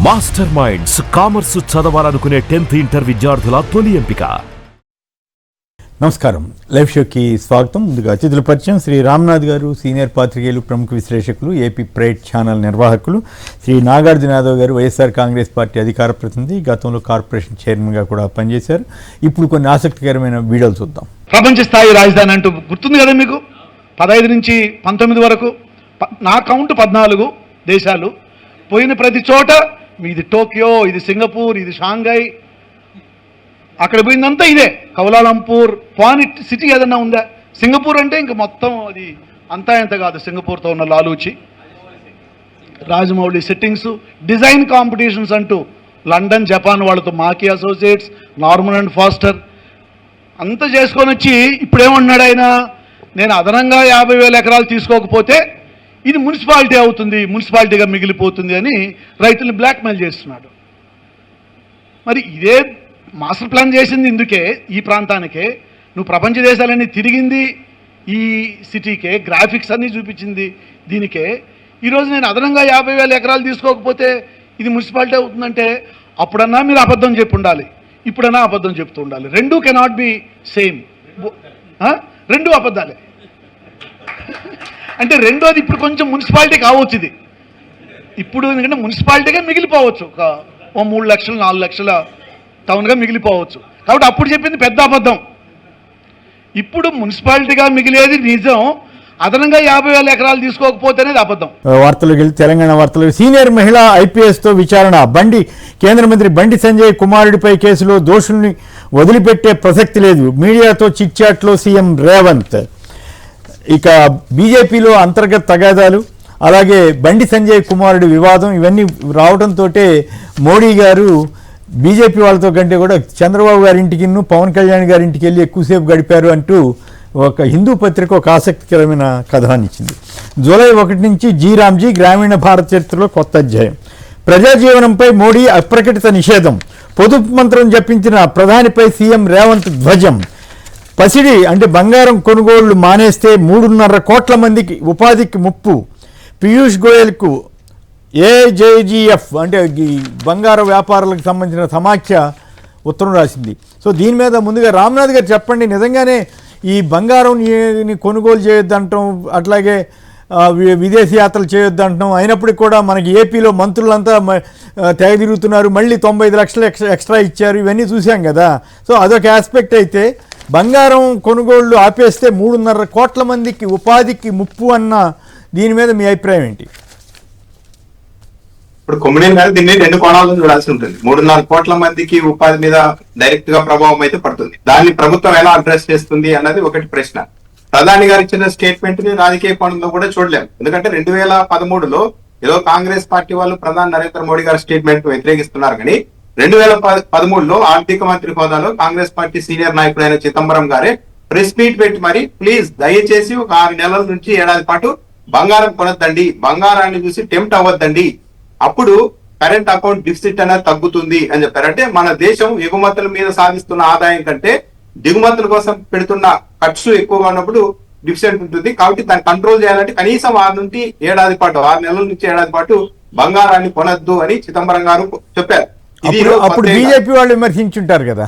Master minds commerce చదవాలనుకునే 10th inter విద్యార్థుల తొలి ఎంపిక. నమస్కారం, లైవ్ షోకి స్వాగతం. ముందుగా అతిథుల పరిచయం. శ్రీ రామ్నాథ్ గారు, సీనియర్ పాత్రికేయులు, ప్రముఖ విశ్లేషకులు, ఏపీ ప్రైడ్ ఛానల్ నిర్వాహకులు. శ్రీ నాగార్జున యాదవ్ గారు, వైఎస్ఆర్ కాంగ్రెస్ పార్టీ అధికార ప్రతినిధి, గతంలో కార్పొరేషన్ చైర్మన్గా కూడా పనిచేశారు. ఇప్పుడు కొన్ని ఆసక్తికరమైన వీడియోలు చూద్దాం. ప్రపంచ స్థాయి రాజధాని అంటూ గుర్తుంది కదా మీకు, 15 నుంచి 19 వరకు నా కౌంట్ 14 దేశాలు. పోయిన ప్రతి చోట ఇది టోక్యో, ఇది సింగపూర్, ఇది షాంఘై, అక్కడ పోయిందంతా ఇదే. కౌలాలంపూర్, పానిట్ సిటీ ఏదన్నా ఉందా? సింగపూర్ అంటే ఇంక మొత్తం అది అంతా ఎంత కాదు. సింగపూర్తో ఉన్న లాలూచి, రాజమౌళి సెట్టింగ్స్, డిజైన్ కాంపిటీషన్స్ అంటూ లండన్, జపాన్ వాళ్ళతో మాకీ అసోసియేట్స్, నార్మన్ అండ్ ఫాస్టర్ అంతా చేసుకొని వచ్చి ఇప్పుడేమన్నాడు ఆయన, నేను అదనంగా 50,000 ఎకరాలు తీసుకోకపోతే ఇది మున్సిపాలిటీ అవుతుంది, మున్సిపాలిటీగా మిగిలిపోతుంది అని రైతులను బ్లాక్మెయిల్ చేస్తున్నాడు. మరి ఇదే మాస్టర్ ప్లాన్ చేసింది ఇందుకే, ఈ ప్రాంతానికే. నువ్వు ప్రపంచ దేశాలన్నీ తిరిగింది ఈ సిటీకే, గ్రాఫిక్స్ అన్నీ చూపించింది దీనికే. ఈరోజు నేను అదనంగా 50,000 ఎకరాలు తీసుకోకపోతే ఇది మున్సిపాలిటీ అవుతుందంటే అప్పుడన్నా మీరు అబద్ధం చెప్పి ఉండాలి, ఇప్పుడన్నా అబద్ధం చెప్తూ ఉండాలి. రెండూ కెనాట్ బి సేమ్. రెండు అబద్ధాలే. అంటే రెండోది ఇప్పుడు కొంచెం మున్సిపాలిటీ కావచ్చు ఇది ఇప్పుడు, ఎందుకంటే మున్సిపాలిటీగా మిగిలిపోవచ్చు, ఒక 3 లక్షలు 4 లక్షల టౌన్గా మిగిలిపోవచ్చు. కాబట్టి అప్పుడు చెప్పింది పెద్ద అబద్ధం. ఇప్పుడు మున్సిపాలిటీగా మిగిలేది నిజం, అదనంగా 50,000 ఎకరాలు తీసుకోకపోతేనేది అబద్ధం. వార్తలకు వెళ్ళి తెలంగాణ వార్తలు. సీనియర్ మహిళా ఐపీఎస్తో విచారణ. కేంద్ర మంత్రి బండి సంజయ్ కుమారుడిపై కేసులో దోషుల్ని వదిలిపెట్టే ప్రసక్తి లేదు. మీడియాతో చిట్చాట్లో సీఎం రేవంత్. ఇక బీజేపీలో అంతర్గత తగాదాలు, అలాగే బండి సంజయ్ కుమారుడి వివాదం, ఇవన్నీ రావడంతో మోడీ గారు బీజేపీ వాళ్ళతో కంటే కూడా చంద్రబాబు గారి ఇంటికి, పవన్ కళ్యాణ్ గారి ఇంటికి వెళ్ళి ఎక్కువసేపు గడిపారు అంటూ ఒక హిందూ పత్రిక ఒక ఆసక్తికరమైన కథనాన్ని ఇచ్చింది. జూలై 1 నుంచి జీరామ్జీ గ్రామీణ భారత చరిత్రలో కొత్త అధ్యాయం. ప్రజాజీవనంపై మోడీ అప్రకటిత నిషేధం. పొదుపు మంత్రం జపించిన ప్రధానిపై సీఎం రేవంత్ ధ్వజం. పసిడి అంటే బంగారం కొనుగోళ్లు మానేస్తే 3.5 కోట్ల మందికి ఉపాధికి ముప్పు. పీయూష్ గోయల్కు ఏజేజీఎఫ్ అంటే ఈ బంగారు వ్యాపారులకు సంబంధించిన సమాఖ్య ఉత్తరం రాసింది. సో దీని మీద ముందుగా రామ్నాథ్ గారు చెప్పండి, నిజంగానే ఈ బంగారం కొనుగోలు చేయొద్దంటాం, అట్లాగే విదేశీ యాత్రలు చేయొద్దంటాం, అయినప్పటికీ కూడా మనకి ఏపీలో మంత్రులంతా తెగ తిరుగుతున్నారు, మళ్ళీ 95 లక్షలు ఎక్స్ట్రా ఇచ్చారు, ఇవన్నీ చూసాం కదా. సో అదొక ఆస్పెక్ట్ అయితే, బంగారం కొనుగోళ్లు ఆపేస్తే 3.5 కోట్ల మందికి ఉపాధికి ముప్పు అన్న దీని మీద మీ అభిప్రాయం ఏంటి? ఇప్పుడు కొమ్మినేని గారు దీన్ని 2 కోణాలను చూడాల్సి ఉంటుంది. 3.5 కోట్ల మందికి ఉపాధి మీద డైరెక్ట్ గా ప్రభావం అయితే పడుతుంది. దాన్ని ప్రభుత్వం ఎలా అడ్రస్ చేస్తుంది అన్నది ఒకటి ప్రశ్న. ప్రధాని గారు ఇచ్చిన స్టేట్మెంట్ ని రాజకీయ కోణంలో కూడా చూడలేము. ఎందుకంటే 2013లో ఏదో కాంగ్రెస్ పార్టీ వాళ్ళు ప్రధాని నరేంద్ర మోడీ గారి స్టేట్మెంట్ వ్యతిరేకిస్తున్నారు, కానీ 2013లో ఆర్థిక మంత్రి హోదాలో కాంగ్రెస్ పార్టీ సీనియర్ నాయకుడైన చిదంబరం గారే ప్రెస్ మీట్ పెట్టి మరి ప్లీజ్ దయచేసి ఒక 6 నెలల నుంచి ఏడాది పాటు బంగారం కొనొద్దండి, బంగారాన్ని చూసి టెంప్ట్ అవ్వద్దండి, అప్పుడు కరెంట్ అకౌంట్ డిఫిసిట్ అనేది తగ్గుతుంది అని చెప్పారు. అంటే మన దేశం ఎగుమతుల మీద సాధిస్తున్న ఆదాయం కంటే దిగుమతుల కోసం పెడుతున్న ఖర్చు ఎక్కువగా ఉన్నప్పుడు డిఫిసిట్ ఉంటుంది. కాబట్టి దాన్ని కంట్రోల్ చేయాలంటే కనీసం 6 నుంచి ఏడాది పాటు, 6 నెలల నుంచి ఏడాది పాటు బంగారాన్ని కొనొద్దు అని చిదంబరం గారు చెప్పారు. అప్పుడు బీజేపీ వాళ్ళు విమర్శించుంటారు కదా.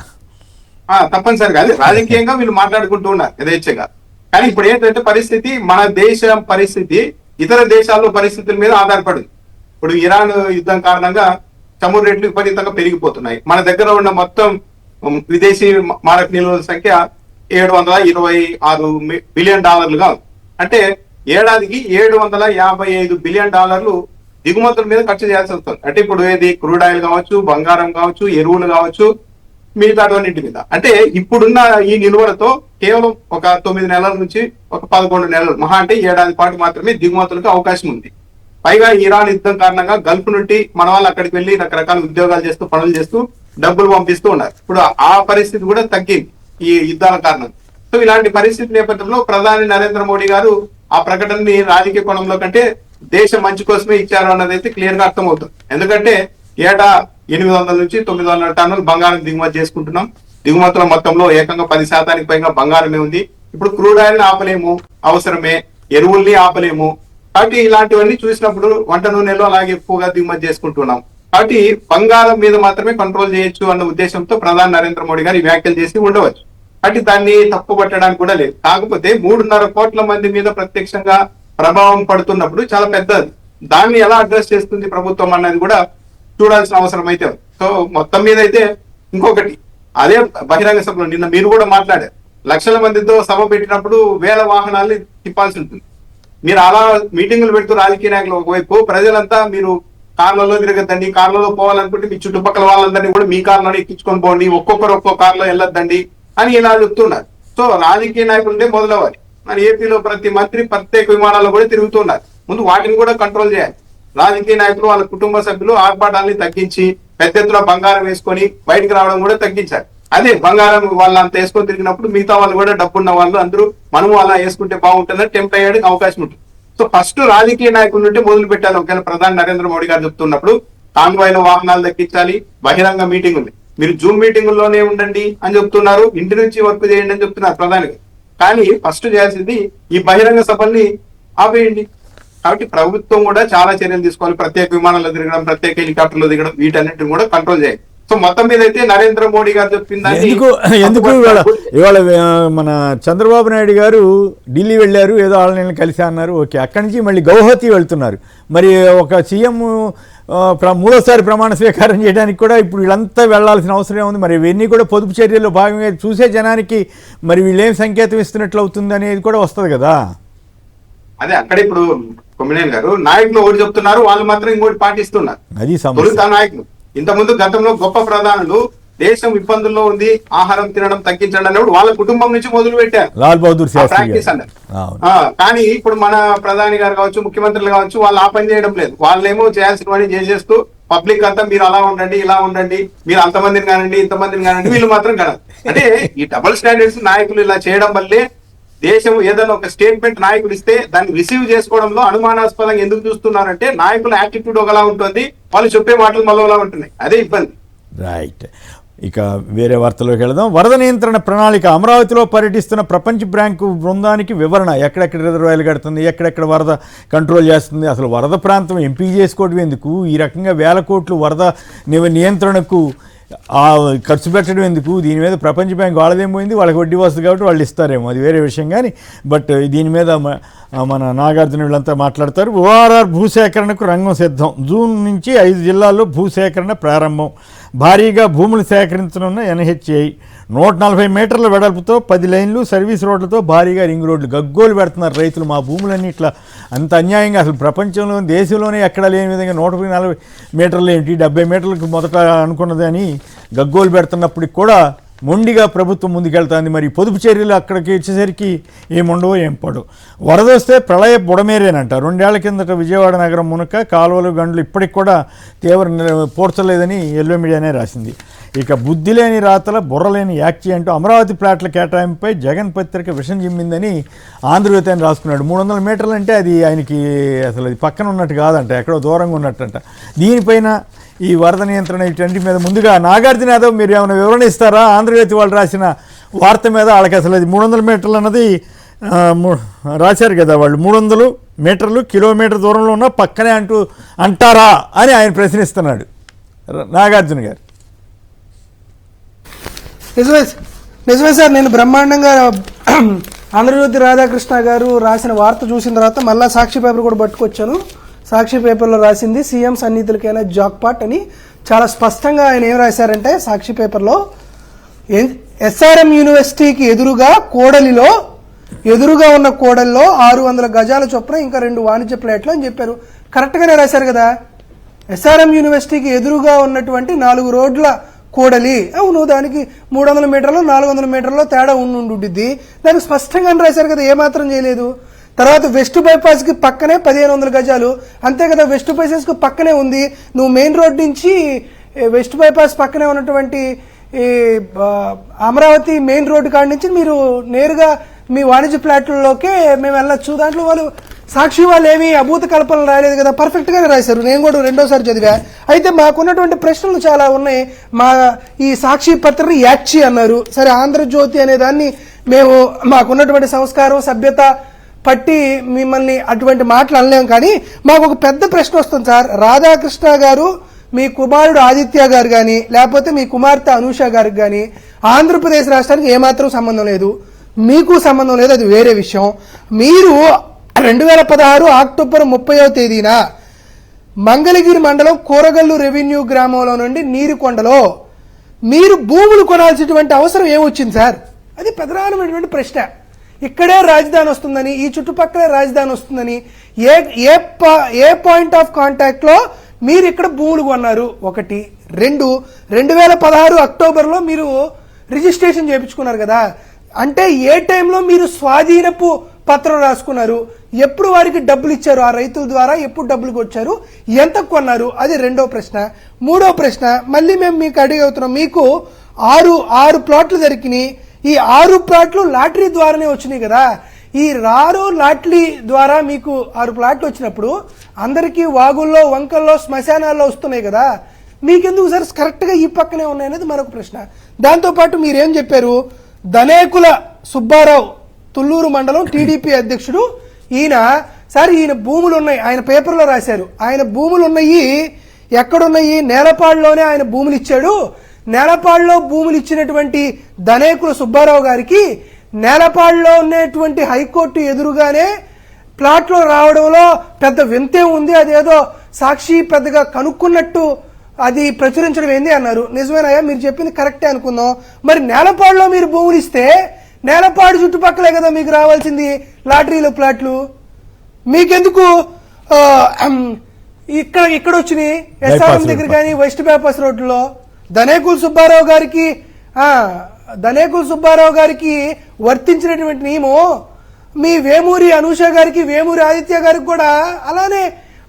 తప్పనిసరిగా అది రాజకీయంగా వీళ్ళు మాట్లాడుకుంటూ ఉన్నారు యథేచ్ఛగా. కానీ ఇప్పుడు ఏంటంటే పరిస్థితి, మన దేశం పరిస్థితి ఇతర దేశాల్లో పరిస్థితుల మీద ఆధారపడింది. ఇప్పుడు ఇరాన్ యుద్ధం కారణంగా చమురు రేట్లు విపరీతంగా పెరిగిపోతున్నాయి. మన దగ్గర ఉన్న మొత్తం విదేశీ మారక నిల్వల సంఖ్య $726 బిలియన్ గా, అంటే ఏడాదికి $755 బిలియన్ దిగుమతుల మీద ఖర్చు చేయాల్సి వస్తుంది. అంటే ఇప్పుడు ఏది క్రూడ్ ఆయిల్ కావచ్చు, బంగారం కావచ్చు, ఎరువులు కావచ్చు, మిగతాన్నింటి మీద. అంటే ఇప్పుడున్న ఈ నిల్వలతో కేవలం ఒక 9 నెలల నుంచి ఒక 11 నెలలు, మహా అంటే ఏడాది పాటు మాత్రమే దిగుమతులకు అవకాశం ఉంది. పైగా ఇరాన్ యుద్ధం కారణంగా గల్ఫ్ నుండి మన వాళ్ళు అక్కడికి వెళ్ళి రకరకాల ఉద్యోగాలు చేస్తూ, పనులు చేస్తూ డబ్బులు పంపిస్తూ ఉన్నారు. ఇప్పుడు ఆ పరిస్థితి కూడా తగ్గింది ఈ యుద్ధాల కారణంగా. సో ఇలాంటి పరిస్థితి నేపథ్యంలో ప్రధాని నరేంద్ర మోడీ గారు ఆ ప్రకటనని రాజకీయ కోణంలో కంటే దేశం మంచి కోసమే ఇచ్చారు అన్నది అయితే క్లియర్ గా అర్థమవుతుంది. ఎందుకంటే ఏటా 800 నుంచి 900 టన్నులు బంగారం దిగుమతి చేసుకుంటున్నాం. దిగుమతుల మొత్తంలో ఏకంగా 10% పైగా బంగారమే ఉంది. ఇప్పుడు క్రూడ్ ఆయిల్ ఆపలేము, అవసరమే, ఎరువుల్ని ఆపలేము. కాబట్టి ఇలాంటివన్నీ చూసినప్పుడు వంట నూనెలో అలాగే ఎక్కువగా దిగుమతి చేసుకుంటున్నాం. కాబట్టి బంగారం మీద మాత్రమే కంట్రోల్ చేయొచ్చు అన్న ఉద్దేశంతో ప్రధాని నరేంద్ర మోడీ గారు ఈ వ్యాఖ్యలు చేసి ఉండవచ్చు. కాబట్టి దాన్ని తప్పు పట్టడానికి కూడా లేదు. కాకపోతే 3.5 కోట్ల మంది మీద ప్రత్యక్షంగా ప్రభావం పడుతున్నప్పుడు చాలా పెద్దది. దాన్ని ఎలా అడ్రస్ చేస్తుంది ప్రభుత్వం అన్నది కూడా చూడాల్సిన అవసరం అయితే. సో మొత్తం మీద అయితే ఇంకొకటి, అదే బహిరంగ సభలో నిన్న మీరు కూడా మాట్లాడారు, లక్షల మందితో సభ పెట్టినప్పుడు వేల వాహనాల్ని తిప్పాల్సి ఉంటుంది. మీరు అలా మీటింగులు పెడుతూ రాజకీయ నాయకులు ఒకవైపు, ప్రజలంతా మీరు కార్లలో తిరగద్దండి, కార్లలో పోవాలనుకుంటే మీ చుట్టుపక్కల వాళ్ళందరినీ కూడా మీ కార్లలో ఎక్కించుకొని పోండి, ఒక్కొక్కరు ఒక్కో కార్లో వెళ్ళొద్దండి అని ఇలా చెప్తున్నారు. సో రాజకీయ నాయకులుంటే మొదలవ్వాలి. మరి ఏపీలో ప్రతి మంత్రి ప్రత్యేక విమానాల్లో కూడా తిరుగుతున్నారు. ముందు వాటిని కూడా కంట్రోల్ చేయాలి. రాజకీయ నాయకులు వాళ్ళ కుటుంబ సభ్యులు ఆర్భాటాన్ని తగ్గించి పెద్ద ఎత్తున బంగారం వేసుకొని బయటకు రావడం కూడా తగ్గించాలి. అదే బంగారం వాళ్ళు అంత వేసుకొని తిరిగినప్పుడు మిగతా వాళ్ళు కూడా డబ్బున్న వాళ్ళు అందరూ మనము అలా వేసుకుంటే బాగుంటుందని టెంప్ట్ అయ్యడానికి అవకాశం ఉంటుంది. సో ఫస్ట్ రాజకీయ నాయకుల నుండి మొదలు పెట్టాలి. ఒకవేళ ప్రధాని నరేంద్ర మోడీ గారు చెప్తున్నప్పుడు కాన్వాయ్లో వాహనాలు దక్కించాలి, బహిరంగ మీటింగ్ ఉంది, మీరు జూమ్ మీటింగుల్లోనే ఉండండి అని చెప్తున్నారు, ఇంటి నుంచి వర్క్ చేయండి అని చెప్తున్నారు ప్రధాని. కానీ ఫస్ట్ చేయాల్సింది ఈ బహిరంగ సభల్ని ఆపేయండి. కాబట్టి ప్రభుత్వం కూడా చాలా చర్యలు తీసుకోవాలి. ప్రత్యేక విమానాల్లో తిరగడం, ప్రత్యేక హెలికాప్టర్లో దిగడం, వీటన్నిటిని కూడా కంట్రోల్ చేయాలి. సో మొత్తం మీద అయితే నరేంద్ర మోడీ గారు చెప్పిందని ఎందుకు ఇవాళ మన చంద్రబాబు నాయుడు గారు ఢిల్లీ వెళ్ళారు, ఏదో వాళ్ళని కలిసి అన్నారు, ఓకే, అక్కడి నుంచి మళ్ళీ గౌహతి వెళ్తున్నారు. మరి ఒక సీఎం మూడోసారి ప్రమాణ స్వీకారం చేయడానికి కూడా ఇప్పుడు వీళ్ళంతా వెళ్లాల్సిన అవసరం ఉంది. మరి ఇవన్నీ కూడా పొదుపు చర్యల్లో భాగంగా చూసే జనానికి మరి వీళ్ళేం సంకేతం ఇస్తున్నట్లు అవుతుంది అనేది కూడా వస్తుంది కదా. అదే అక్కడ ఇప్పుడు కొమ్మినేని గారు నాయకులు ఒకటి చెప్తున్నారు, వాళ్ళు మాత్రం ఇంకోటి పాటిస్తున్నారు. అది తొలుత నాయకులు ఇంతకుముందు గతంలో గొప్ప ప్రధానులు దేశం ఇబ్బందుల్లో ఉంది, ఆహారం తినడం తగ్గించడం అన్నప్పుడు వాళ్ళ కుటుంబం నుంచి మొదలు పెట్టారు, లాల్ బహదూర్ ప్రాక్టీస్ అన్నారు. కానీ ఇప్పుడు మన ప్రధాని గారు కావచ్చు, ముఖ్యమంత్రులు కావచ్చు, వాళ్ళు ఆ పని చేయడం లేదు. వాళ్ళేమో చేయాల్సినవన్నీ చేసేస్తూ పబ్లిక్ అంతా మీరు అలా ఉండండి, ఇలా ఉండండి, మీరు అంతమందిని కానండి, ఇంతమందిని కానండి, వీళ్ళు మాత్రం కాదు. అంటే ఈ డబుల్ స్టాండర్డ్స్ నాయకులు ఇలా చేయడం వల్లే దేశం ఏదైనా ఒక స్టేట్మెంట్ నాయకులు ఇస్తే దాన్ని రిసీవ్ చేసుకోవడంలో అనుమానాస్పదంగా ఎందుకు చూస్తున్నారంటే నాయకుల యాటిట్యూడ్ ఒకలా ఉంటుంది, వాళ్ళు చెప్పే మాటలు మళ్ళీ ఉంటున్నాయి. అదే ఇబ్బంది. రైట్. ఇక వేరే వార్తలోకి వెళదాం. వరద నియంత్రణ ప్రణాళిక. అమరావతిలో పర్యటిస్తున్న ప్రపంచ బ్యాంకు బృందానికి వివరణ. ఎక్కడెక్కడ రిజర్వాయర్లు కడుతుంది, ఎక్కడెక్కడ వరద కంట్రోల్ చేస్తుంది, అసలు వరద ప్రాంతం ఎంపిక చేసుకోవడం ఎందుకు, ఈ రకంగా వేల కోట్లు వరద నియంత్రణకు ఖర్చు పెట్టడం ఎందుకు, దీని మీద ప్రపంచ బ్యాంక్ వాళ్ళదేం పోయింది, వాళ్ళకి వడ్డీ వస్తుంది కాబట్టి వాళ్ళు ఇస్తారేమో, అది వేరే విషయం. కానీ బట్ దీని మీద మన నాగార్జున వీళ్ళంతా మాట్లాడతారు. ఓఆర్ఆర్ భూసేకరణకు రంగం సిద్ధం. జూన్ నుంచి 5 జిల్లాల్లో భూసేకరణ ప్రారంభం. భారీగా భూములు సేకరించనున్న ఎన్హెచ్ఐ. 140 మీటర్ల వెడల్పుతో 10 లైన్లు, సర్వీస్ రోడ్లతో భారీగా రింగ్ రోడ్లు. గగ్గోలు పెడుతున్నారు రైతులు, మా భూములన్నీ ఇట్లా అంత అన్యాయంగా, అసలు ప్రపంచంలో దేశంలోనే ఎక్కడా లేని విధంగా 140 మీటర్లు ఏంటి, 70 మీటర్లకు మొదట అనుకున్నది అని గగ్గోలు పెడుతున్నప్పటికి కూడా మొండిగా ప్రభుత్వం ముందుకెళ్తుంది. మరి పొదుపు చర్యలు అక్కడికి వచ్చేసరికి ఏముండవో ఏం పడవు. వరద వస్తే ప్రళయ బుడమేరేనంట. 2 ఏళ్ల కిందట విజయవాడ నగరం మునక కాలువలు గండ్లు ఇప్పటికి కూడా తీవ్ర పోడ్చలేదని ఎల్లో మీడియానే రాసింది. ఇక బుద్ధి లేని రాతల బుర్రలేని యాక్చి అంటూ అమరావతి ప్లాట్ల కేటాయింపుపై జగన్ పత్రిక విషం జిమ్మిందని ఆంధ్రజ్యోతి అని రాసుకున్నాడు. 300 మీటర్లు అంటే అది ఆయనకి అసలు అది పక్కన ఉన్నట్టు కాదంట, ఎక్కడో దూరంగా ఉన్నట్టంట. దీనిపైన ఈ వరద నియంత్రణ ఇటువంటి మీద ముందుగా నాగార్జున యాదవ్ మీరు ఏమైనా వివరణ ఇస్తారా? ఆంధ్రజ్యోతి వాళ్ళు రాసిన వార్త మీద వాళ్ళకి అసలు అది 300 మీటర్లు అన్నది రాశారు కదా వాళ్ళు, 300 మీటర్లు కిలోమీటర్ దూరంలో ఉన్న పక్కనే అంటారా అని ఆయన ప్రశ్నిస్తున్నాడు నాగార్జున గారు. నిజమే సార్, నేను బ్రహ్మాండంగా ఆంధ్రజ్యోతి రాధాకృష్ణ గారు రాసిన వార్త చూసిన తర్వాత మళ్ళీ సాక్షి పేపర్ కూడా పట్టుకొచ్చాను. సాక్షి పేపర్లో రాసింది సీఎం సన్నిధులకైనా జాక్పాట్ అని చాలా స్పష్టంగా ఆయన ఏం రాశారంటే సాక్షి పేపర్లో, ఎస్ఆర్ఎం యూనివర్సిటీకి ఎదురుగా ఉన్న కోడలిలో 600 గజాల చొప్పున ఇంకా 2 వాణిజ్య ప్లాట్లు అని చెప్పారు. కరెక్ట్గానే రాశారు కదా. ఎస్ఆర్ఎం యూనివర్సిటీకి ఎదురుగా ఉన్నటువంటి 4 రోడ్ల కూడలి, అవును, దానికి 300 మీటర్లు 400 మీటర్లో తేడా ఉండుద్ది. దానికి స్పష్టంగానే రాశారు కదా, ఏమాత్రం చేయలేదు. తర్వాత వెస్ట్ బైపాస్కి పక్కనే 1500 గజాలు, అంతే కదా, వెస్ట్ బైపాస్కి పక్కనే ఉంది. నువ్వు మెయిన్ రోడ్ నుంచి వెస్ట్ బైపాస్ పక్కనే ఉన్నటువంటి అమరావతి మెయిన్ రోడ్డు కాడి నుంచి మీరు నేరుగా మీ వాణిజ్య ప్లాట్లలోకే మేము వెళ్ళొచ్చు. దాంట్లో వాళ్ళు సాక్షి వాళ్ళు ఏమీ అభూత కల్పనలు రాలేదు కదా, పర్ఫెక్ట్గానే రాశారు. నేను కూడా 2వ చదివా. అయితే మాకున్నటువంటి ప్రశ్నలు చాలా ఉన్నాయి. ఈ సాక్షి పత్రిక యాక్చి అన్నారు, సరే ఆంధ్రజ్యోతి అనే దాన్ని మేము మాకున్నటువంటి సంస్కారం సభ్యత పట్టి మిమ్మల్ని అటువంటి మాటలు అనలేము. కానీ మాకు ఒక పెద్ద ప్రశ్న వస్తుంది సార్. రాధాకృష్ణ గారు మీ కుమారుడు ఆదిత్య గారు కానీ లేకపోతే మీ కుమార్తె అనూష గారికి కానీ ఆంధ్రప్రదేశ్ రాష్ట్రానికి ఏమాత్రం సంబంధం లేదు, మీకు సంబంధం లేదు, అది వేరే విషయం. మీరు 2016 అక్టోబర్ 30వ తేదీన మంగళగిరి మండలం కూరగల్లు రెవెన్యూ గ్రామంలో నుండి నీరుకొండలో మీరు భూములు కొనాల్సినటువంటి అవసరం ఏమొచ్చింది సార్? అది ప్రధానమైనటువంటి ప్రశ్న. ఇక్కడే రాజధాని వస్తుందని, ఈ చుట్టుపక్కలే రాజధాని వస్తుందని ఏ పాయింట్ ఆఫ్ కాంటాక్ట్ లో మీరు ఇక్కడ భూములు కొన్నారు? ఒకటి. 2016 అక్టోబర్లో మీరు రిజిస్ట్రేషన్ చేయించుకున్నారు కదా, అంటే ఏ టైంలో మీరు స్వాధీనపు పత్రం రాసుకున్నారు? ఎప్పుడు వారికి డబ్బులు ఇచ్చారు? ఆ రైతుల ద్వారా ఎప్పుడు డబ్బులు వచ్చారు? ఎంత కొన్నారు? అది రెండో ప్రశ్న. మూడో ప్రశ్న మళ్ళీ మేము మీకు అడిగవుతున్నాం, మీకు ఆరు ప్లాట్లు దొరికినాయి. ఈ 6 ప్లాట్లు లాటరీ ద్వారానే వచ్చినాయి కదా. ఈ 6 లాటరీ ద్వారా మీకు 6 ప్లాట్లు వచ్చినప్పుడు అందరికీ వాగుల్లో, వంకల్లో, శ్మశానాల్లో వస్తున్నాయి కదా, మీకెందుకు సార్ కరెక్ట్ గా ఈ పక్కనే ఉన్నాయనేది మరొక ప్రశ్న. దాంతో పాటు మీరేం చెప్పారు? దనేకుల సుబ్బారావు తుళ్లూరు మండలం టీడీపీ అధ్యక్షుడు ఈయన భూములు ఉన్నాయి, ఆయన పేపర్లో రాశారు. ఆయన భూములు ఉన్నాయి, ఎక్కడున్నాయి? నేలపాడులోనే ఆయన భూములు ఇచ్చాడు. నేలపాడులో భూములు ఇచ్చినటువంటి దనేకుల సుబ్బారావు గారికి నేలపాడులో ఉన్నటువంటి హైకోర్టు ఎదురుగానే ప్లాట్లో రావడంలో పెద్ద వింతే ఉంది, అదేదో సాక్షి పెద్దగా కనుక్కున్నట్టు అది ప్రచురించడం ఏంది అన్నారు. నిజమేనాయా? మీరు చెప్పింది కరెక్టే అనుకుందాం. మరి నేలపాడులో మీరు భూములు ఇస్తే నేలపాడు చుట్టుపక్కలే కదా మీకు రావాల్సింది లాటరీలు, ప్లాట్లు. మీకెందుకు ఇక్కడ వచ్చినాయి? ఎస్ఆర్ఎం దగ్గర కానీ వెస్ట్ బైపాస్ రోడ్లో దనేకుల సుబ్బారావు గారికి వర్తించినటువంటి నియమం మీ వేమూరి అనూష గారికి, వేమూరి ఆదిత్య గారికి కూడా అలానే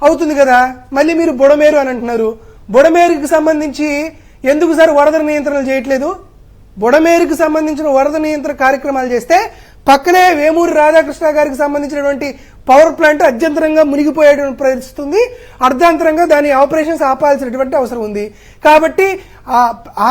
అవుతుంది కదా. మళ్ళీ మీరు బుడమేరు అని అంటున్నారు. బుడమేరుకి సంబంధించి ఎందుకు సార్ వరద నియంత్రణలు చేయట్లేదు? బుడమేరుకి సంబంధించిన వరద నియంత్రణ కార్యక్రమాలు చేస్తే పక్కనే వేమూరి రాధాకృష్ణ గారికి సంబంధించినటువంటి పవర్ ప్లాంట్ అత్యంతరంగా మునిగిపోయేటువంటి పరిస్థితి ఉంది. అర్ధాంతరంగా దాని ఆపరేషన్స్ ఆపాల్సినటువంటి అవసరం ఉంది. కాబట్టి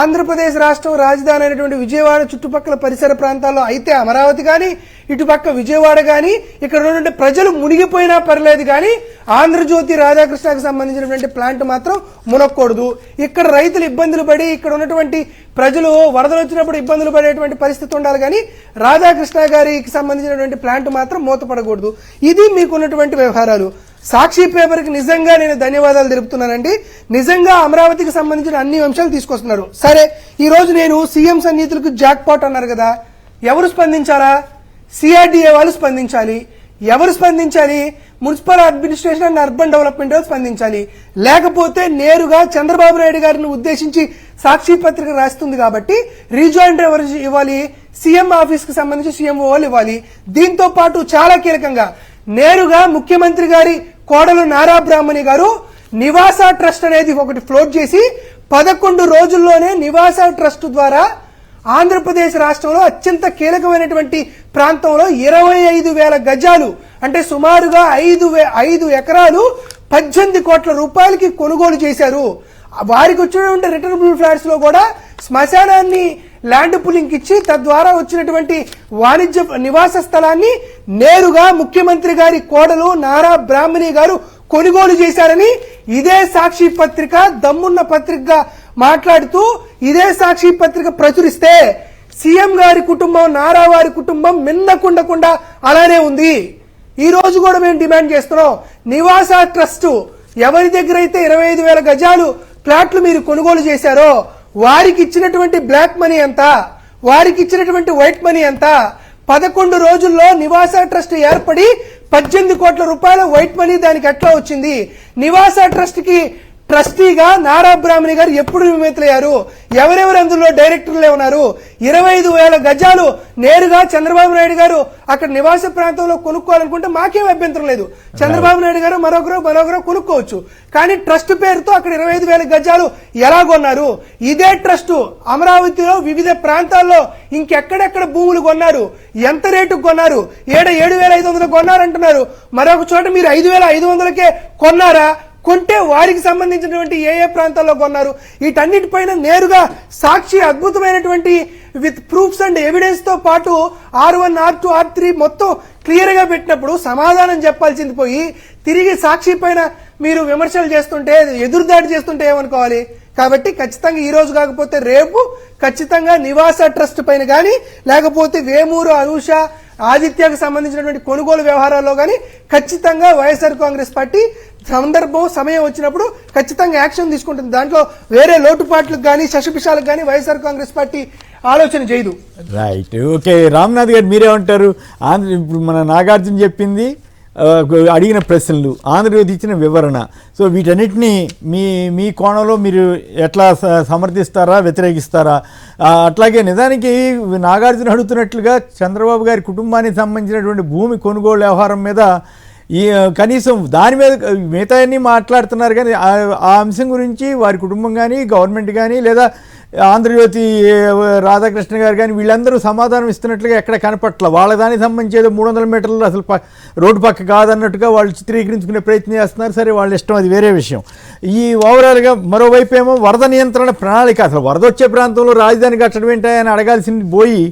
ఆంధ్రప్రదేశ్ రాష్ట్రం రాజధాని అయినటువంటి విజయవాడ చుట్టుపక్కల పరిసర ప్రాంతాల్లో అయితే అమరావతి కానీ, ఇటుపక్క విజయవాడ కానీ, ఇక్కడ ఉన్నటువంటి ప్రజలు మునిగిపోయినా పర్లేదు కానీ ఆంధ్రజ్యోతి రాధాకృష్ణకు సంబంధించినటువంటి ప్లాంట్ మాత్రం మునక్కూడదు. ఇక్కడ రైతులు ఇబ్బందులు పడి, ఇక్కడ ఉన్నటువంటి ప్రజలు వరదలు వచ్చినప్పుడు ఇబ్బందులు పడేటువంటి పరిస్థితి ఉండాలి కానీ రాధాకృష్ణ గారికి సంబంధించినటువంటి ప్లాంట్ మాత్రం మూతపడకూడదు. ఇది మీకున్నటువంటి వ్యవహారాలు. సాక్షి పేపర్ కి నిజంగా నేను ధన్యవాదాలు తెలుపుతున్నానండి. నిజంగా అమరావతికి సంబంధించిన అన్ని అంశాలు తీసుకొస్తున్నారు. సరే, ఈ రోజు నేను సీఎం సన్నిహితులకు జాక్ పాట్ అన్నారు కదా, ఎవరు స్పందించాలా? సిఆర్డీఏ వాళ్ళు స్పందించాలి. ఎవరు స్పందించాలి? Municipal administration and urban development వాళ్ళు స్పందించాలి. లేకపోతే నేరుగా చంద్రబాబు నాయుడు గారిని ఉద్దేశించి సాక్షి పత్రిక రాస్తుంది కాబట్టి రీజాయింట్ ఎవరు ఇవ్వాలి? సీఎం ఆఫీస్ కి సంబంధించి సీఎంఓ వాళ్ళు ఇవ్వాలి. దీంతో పాటు చాలా కీలకంగా నేరుగా ముఖ్యమంత్రి గారి కోడలు నారా బ్రాహ్మణి గారు నివాస ట్రస్ట్ అనేది ఒకటి ఫ్లోట్ చేసి 11 రోజుల్లోనే నివాస ట్రస్ట్ ద్వారా ఆంధ్రప్రదేశ్ రాష్ట్రంలో అత్యంత కీలకమైనటువంటి ప్రాంతంలో 25,000 గజాలు అంటే సుమారుగా 5 ఎకరాలు 18 కోట్ల రూపాయలకి కొనుగోలు చేశారు. వారికి వచ్చినటువంటి రిటర్నబుల్ ఫ్లాట్స్ లో కూడా శ్మశానాన్ని ల్యాండ్ పులింగ్ ఇచ్చి తద్వారా వచ్చినటువంటి వాణిజ్య నివాస స్థలాన్ని నేరుగా ముఖ్యమంత్రి గారి కోడలు నారా బ్రాహ్మణి గారు కొనుగోలు చేశారని ఇదే సాక్షి పత్రిక దమ్మున్న పత్రికగా మాట్లాడుతూ ఇదే సాక్షి పత్రిక ప్రచురిస్తే సీఎం గారి కుటుంబం, నారా వారి కుటుంబం మిన్నకుండకుండా అలానే ఉంది. ఈ రోజు కూడా మేము డిమాండ్ చేస్తున్నాం, నివాస ట్రస్ట్ ఎవరి దగ్గర అయితే 25,000 గజాలు ప్లాట్లు మీరు కొనుగోలు చేశారో వారికి ఇచ్చినటువంటి బ్లాక్ మనీ ఎంత, వారికి ఇచ్చినటువంటి వైట్ మనీ ఎంత? 11 రోజుల్లో నివాస ట్రస్ట్ ఏర్పడి 18 కోట్ల రూపాయల వైట్ మనీ దానికి ఎట్లా వచ్చింది? నివాస ట్రస్ట్ కి ట్రస్టీగా నారా బ్రాహ్మణి గారు ఎప్పుడు నియమితులయ్యారు? ఎవరెవరు అందులో డైరెక్టర్లే ఉన్నారు? 25,000 గజాలు నేరుగా చంద్రబాబు నాయుడు గారు అక్కడ నివాస ప్రాంతంలో కొనుక్కోవాలనుకుంటే మాకేం అభ్యంతరం లేదు. చంద్రబాబు నాయుడు గారు మరొకరు కొనుక్కోవచ్చు. కానీ ట్రస్ట్ పేరుతో అక్కడ 25,000 గజాలు ఎలా కొన్నారు? ఇదే ట్రస్ట్ అమరావతిలో వివిధ ప్రాంతాల్లో ఇంకెక్కడెక్కడ భూములు కొన్నారు, ఎంత రేటుకు కొన్నారు? 7,500 కొన్నారంటున్నారు. మరొక చోట మీరు 5,500కే కొన్నారా? కొంటే వారికి సంబంధించినటువంటి ఏ ప్రాంతాల్లో కొన్నారు? వీటన్నిటిపైన నేరుగా సాక్షి అద్భుతమైనటువంటి విత్ ప్రూఫ్స్ అండ్ ఎవిడెన్స్ తో పాటు R1, R2, R3 మొత్తం క్లియర్గా పెట్టినప్పుడు సమాధానం చెప్పాల్సింది పోయి తిరిగి సాక్షి పైన మీరు విమర్శలు చేస్తుంటే, ఎదురుదాడి చేస్తుంటే ఏమనుకోవాలి? కాబట్టి ఖచ్చితంగా ఈ రోజు కాకపోతే రేపు ఖచ్చితంగా నివాస ట్రస్ట్ పైన కానీ, లేకపోతే వేమూరు అనూష ఆదిత్యకు సంబంధించినటువంటి కొనుగోలు వ్యవహారాల్లో కానీ ఖచ్చితంగా వైఎస్ఆర్ కాంగ్రెస్ పార్టీ సమయం వచ్చినప్పుడు ఖచ్చితంగా యాక్షన్ తీసుకుంటుంది. దాంట్లో వేరే లోటుపాట్లకు కానీ శశపిషాలకు కానీ వైఎస్ఆర్ కాంగ్రెస్ పార్టీ ఆలోచన చేయదు. Right, okay. రామ్నాథ్ గారు మీరేమంటారు? ఇప్పుడు మన నాగార్జున చెప్పింది, అడిగిన ప్రశ్నలు, ఆంధ్రజ్యోతి ఇచ్చిన వివరణ, సో వీటన్నిటినీ మీ కోణంలో మీరు ఎట్లా సమర్థిస్తారా, వ్యతిరేకిస్తారా? అట్లాగే నిజానికి నాగార్జున అడుగుతున్నట్లుగా చంద్రబాబు గారి కుటుంబానికి సంబంధించినటువంటి భూమి కొనుగోలు వ్యవహారం మీద కనీసం దాని మీద మిగతా అన్నీ మాట్లాడుతున్నారు, కానీ ఆ అంశం గురించి వారి కుటుంబం కానీ, గవర్నమెంట్ కానీ, లేదా ఆంధ్రజ్యోతి రాధాకృష్ణ గారు కానీ వీళ్ళందరూ సమాధానం ఇస్తున్నట్లుగా ఎక్కడ కనపట్ల. వాళ్ళ దానికి సంబంధించి ఏదో 300 మీటర్లు అసలు రోడ్డు పక్క కాదన్నట్టుగా వాళ్ళు చిత్రీకరించుకునే ప్రయత్నం చేస్తున్నారు. సరే, వాళ్ళ ఇష్టం, అది వేరే విషయం. ఈ ఓవరాల్గా మరోవైపు ఏమో వరద నియంత్రణ ప్రణాళిక, అసలు వరద వచ్చే ప్రాంతంలో రాజధాని కట్టడం ఏంటని అడగాల్సింది పోయి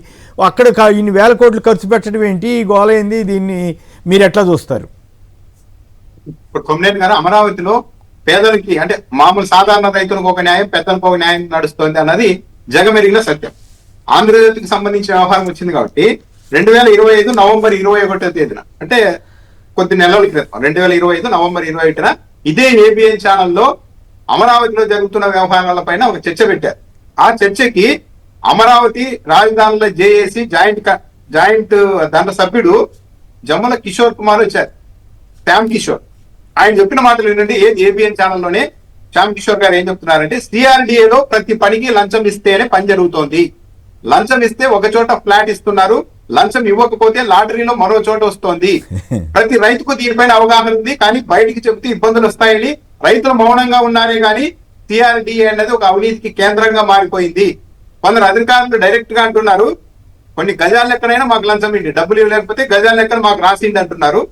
అక్కడ ఇన్ని వేల కోట్లు ఖర్చు పెట్టడం ఏంటి, గోల ఏంది? దీన్ని మీరు ఎట్లా చూస్తారు? ఇప్పుడు కొమ్మినేని గారు, అమరావతిలో పేదలకి అంటే మామూలు సాధారణ రైతులకు ఒక న్యాయం, పెద్దలకు ఒక న్యాయం నడుస్తుంది అన్నది జగమెరిగిన సత్యం. ఆంధ్రజ్యోతికి సంబంధించిన వ్యవహారం వచ్చింది కాబట్టి 2025 నవంబర్ 21వ తేదీన, అంటే కొద్ది నెలల క్రితం 2025 నవంబర్ 21న ఇదే ఏబిఎన్ ఛానల్లో అమరావతిలో జరుగుతున్న వ్యవహారాల పైన ఒక చర్చ పెట్టారు. ఆ చర్చకి అమరావతి రాజధానిలో జేఏసీ జాయింట్ దండ సభ్యుడు జమ్మల కిషోర్ కుమార్ వచ్చారు, శ్యామ్ కిషోర్. ఆయన చెప్పిన మాటలు ఏంటంటే, ఏబిఎన్ ఛానల్లోనే శ్యామ్ కిషోర్ గారు ఏం చెప్తున్నారంటే, సిఆర్డిఏలో ప్రతి పనికి లంచం ఇస్తేనే పని జరుగుతోంది. లంచం ఇస్తే ఒక చోట ఫ్లాట్ ఇస్తున్నారు, లంచం ఇవ్వకపోతే లాటరీలో మరో చోట వస్తోంది. ప్రతి రైతుకు దీనిపైన అవగాహన ఉంది, కానీ బయటికి చెబితే ఇబ్బందులు వస్తాయని రైతులు మౌనంగా ఉన్నారే కానీ సిఆర్డిఏ అనేది ఒక అవినీతికి కేంద్రంగా మారిపోయింది. కొందరు అధికారులు డైరెక్ట్ గా అంటున్నారు, కొన్ని గజాల లెక్కనైనా మాకు లంచం ఇండి, డబ్బులు ఇవ్వలేకపోతే గజాల లెక్కన మాకు రాసింది అంటున్నారు.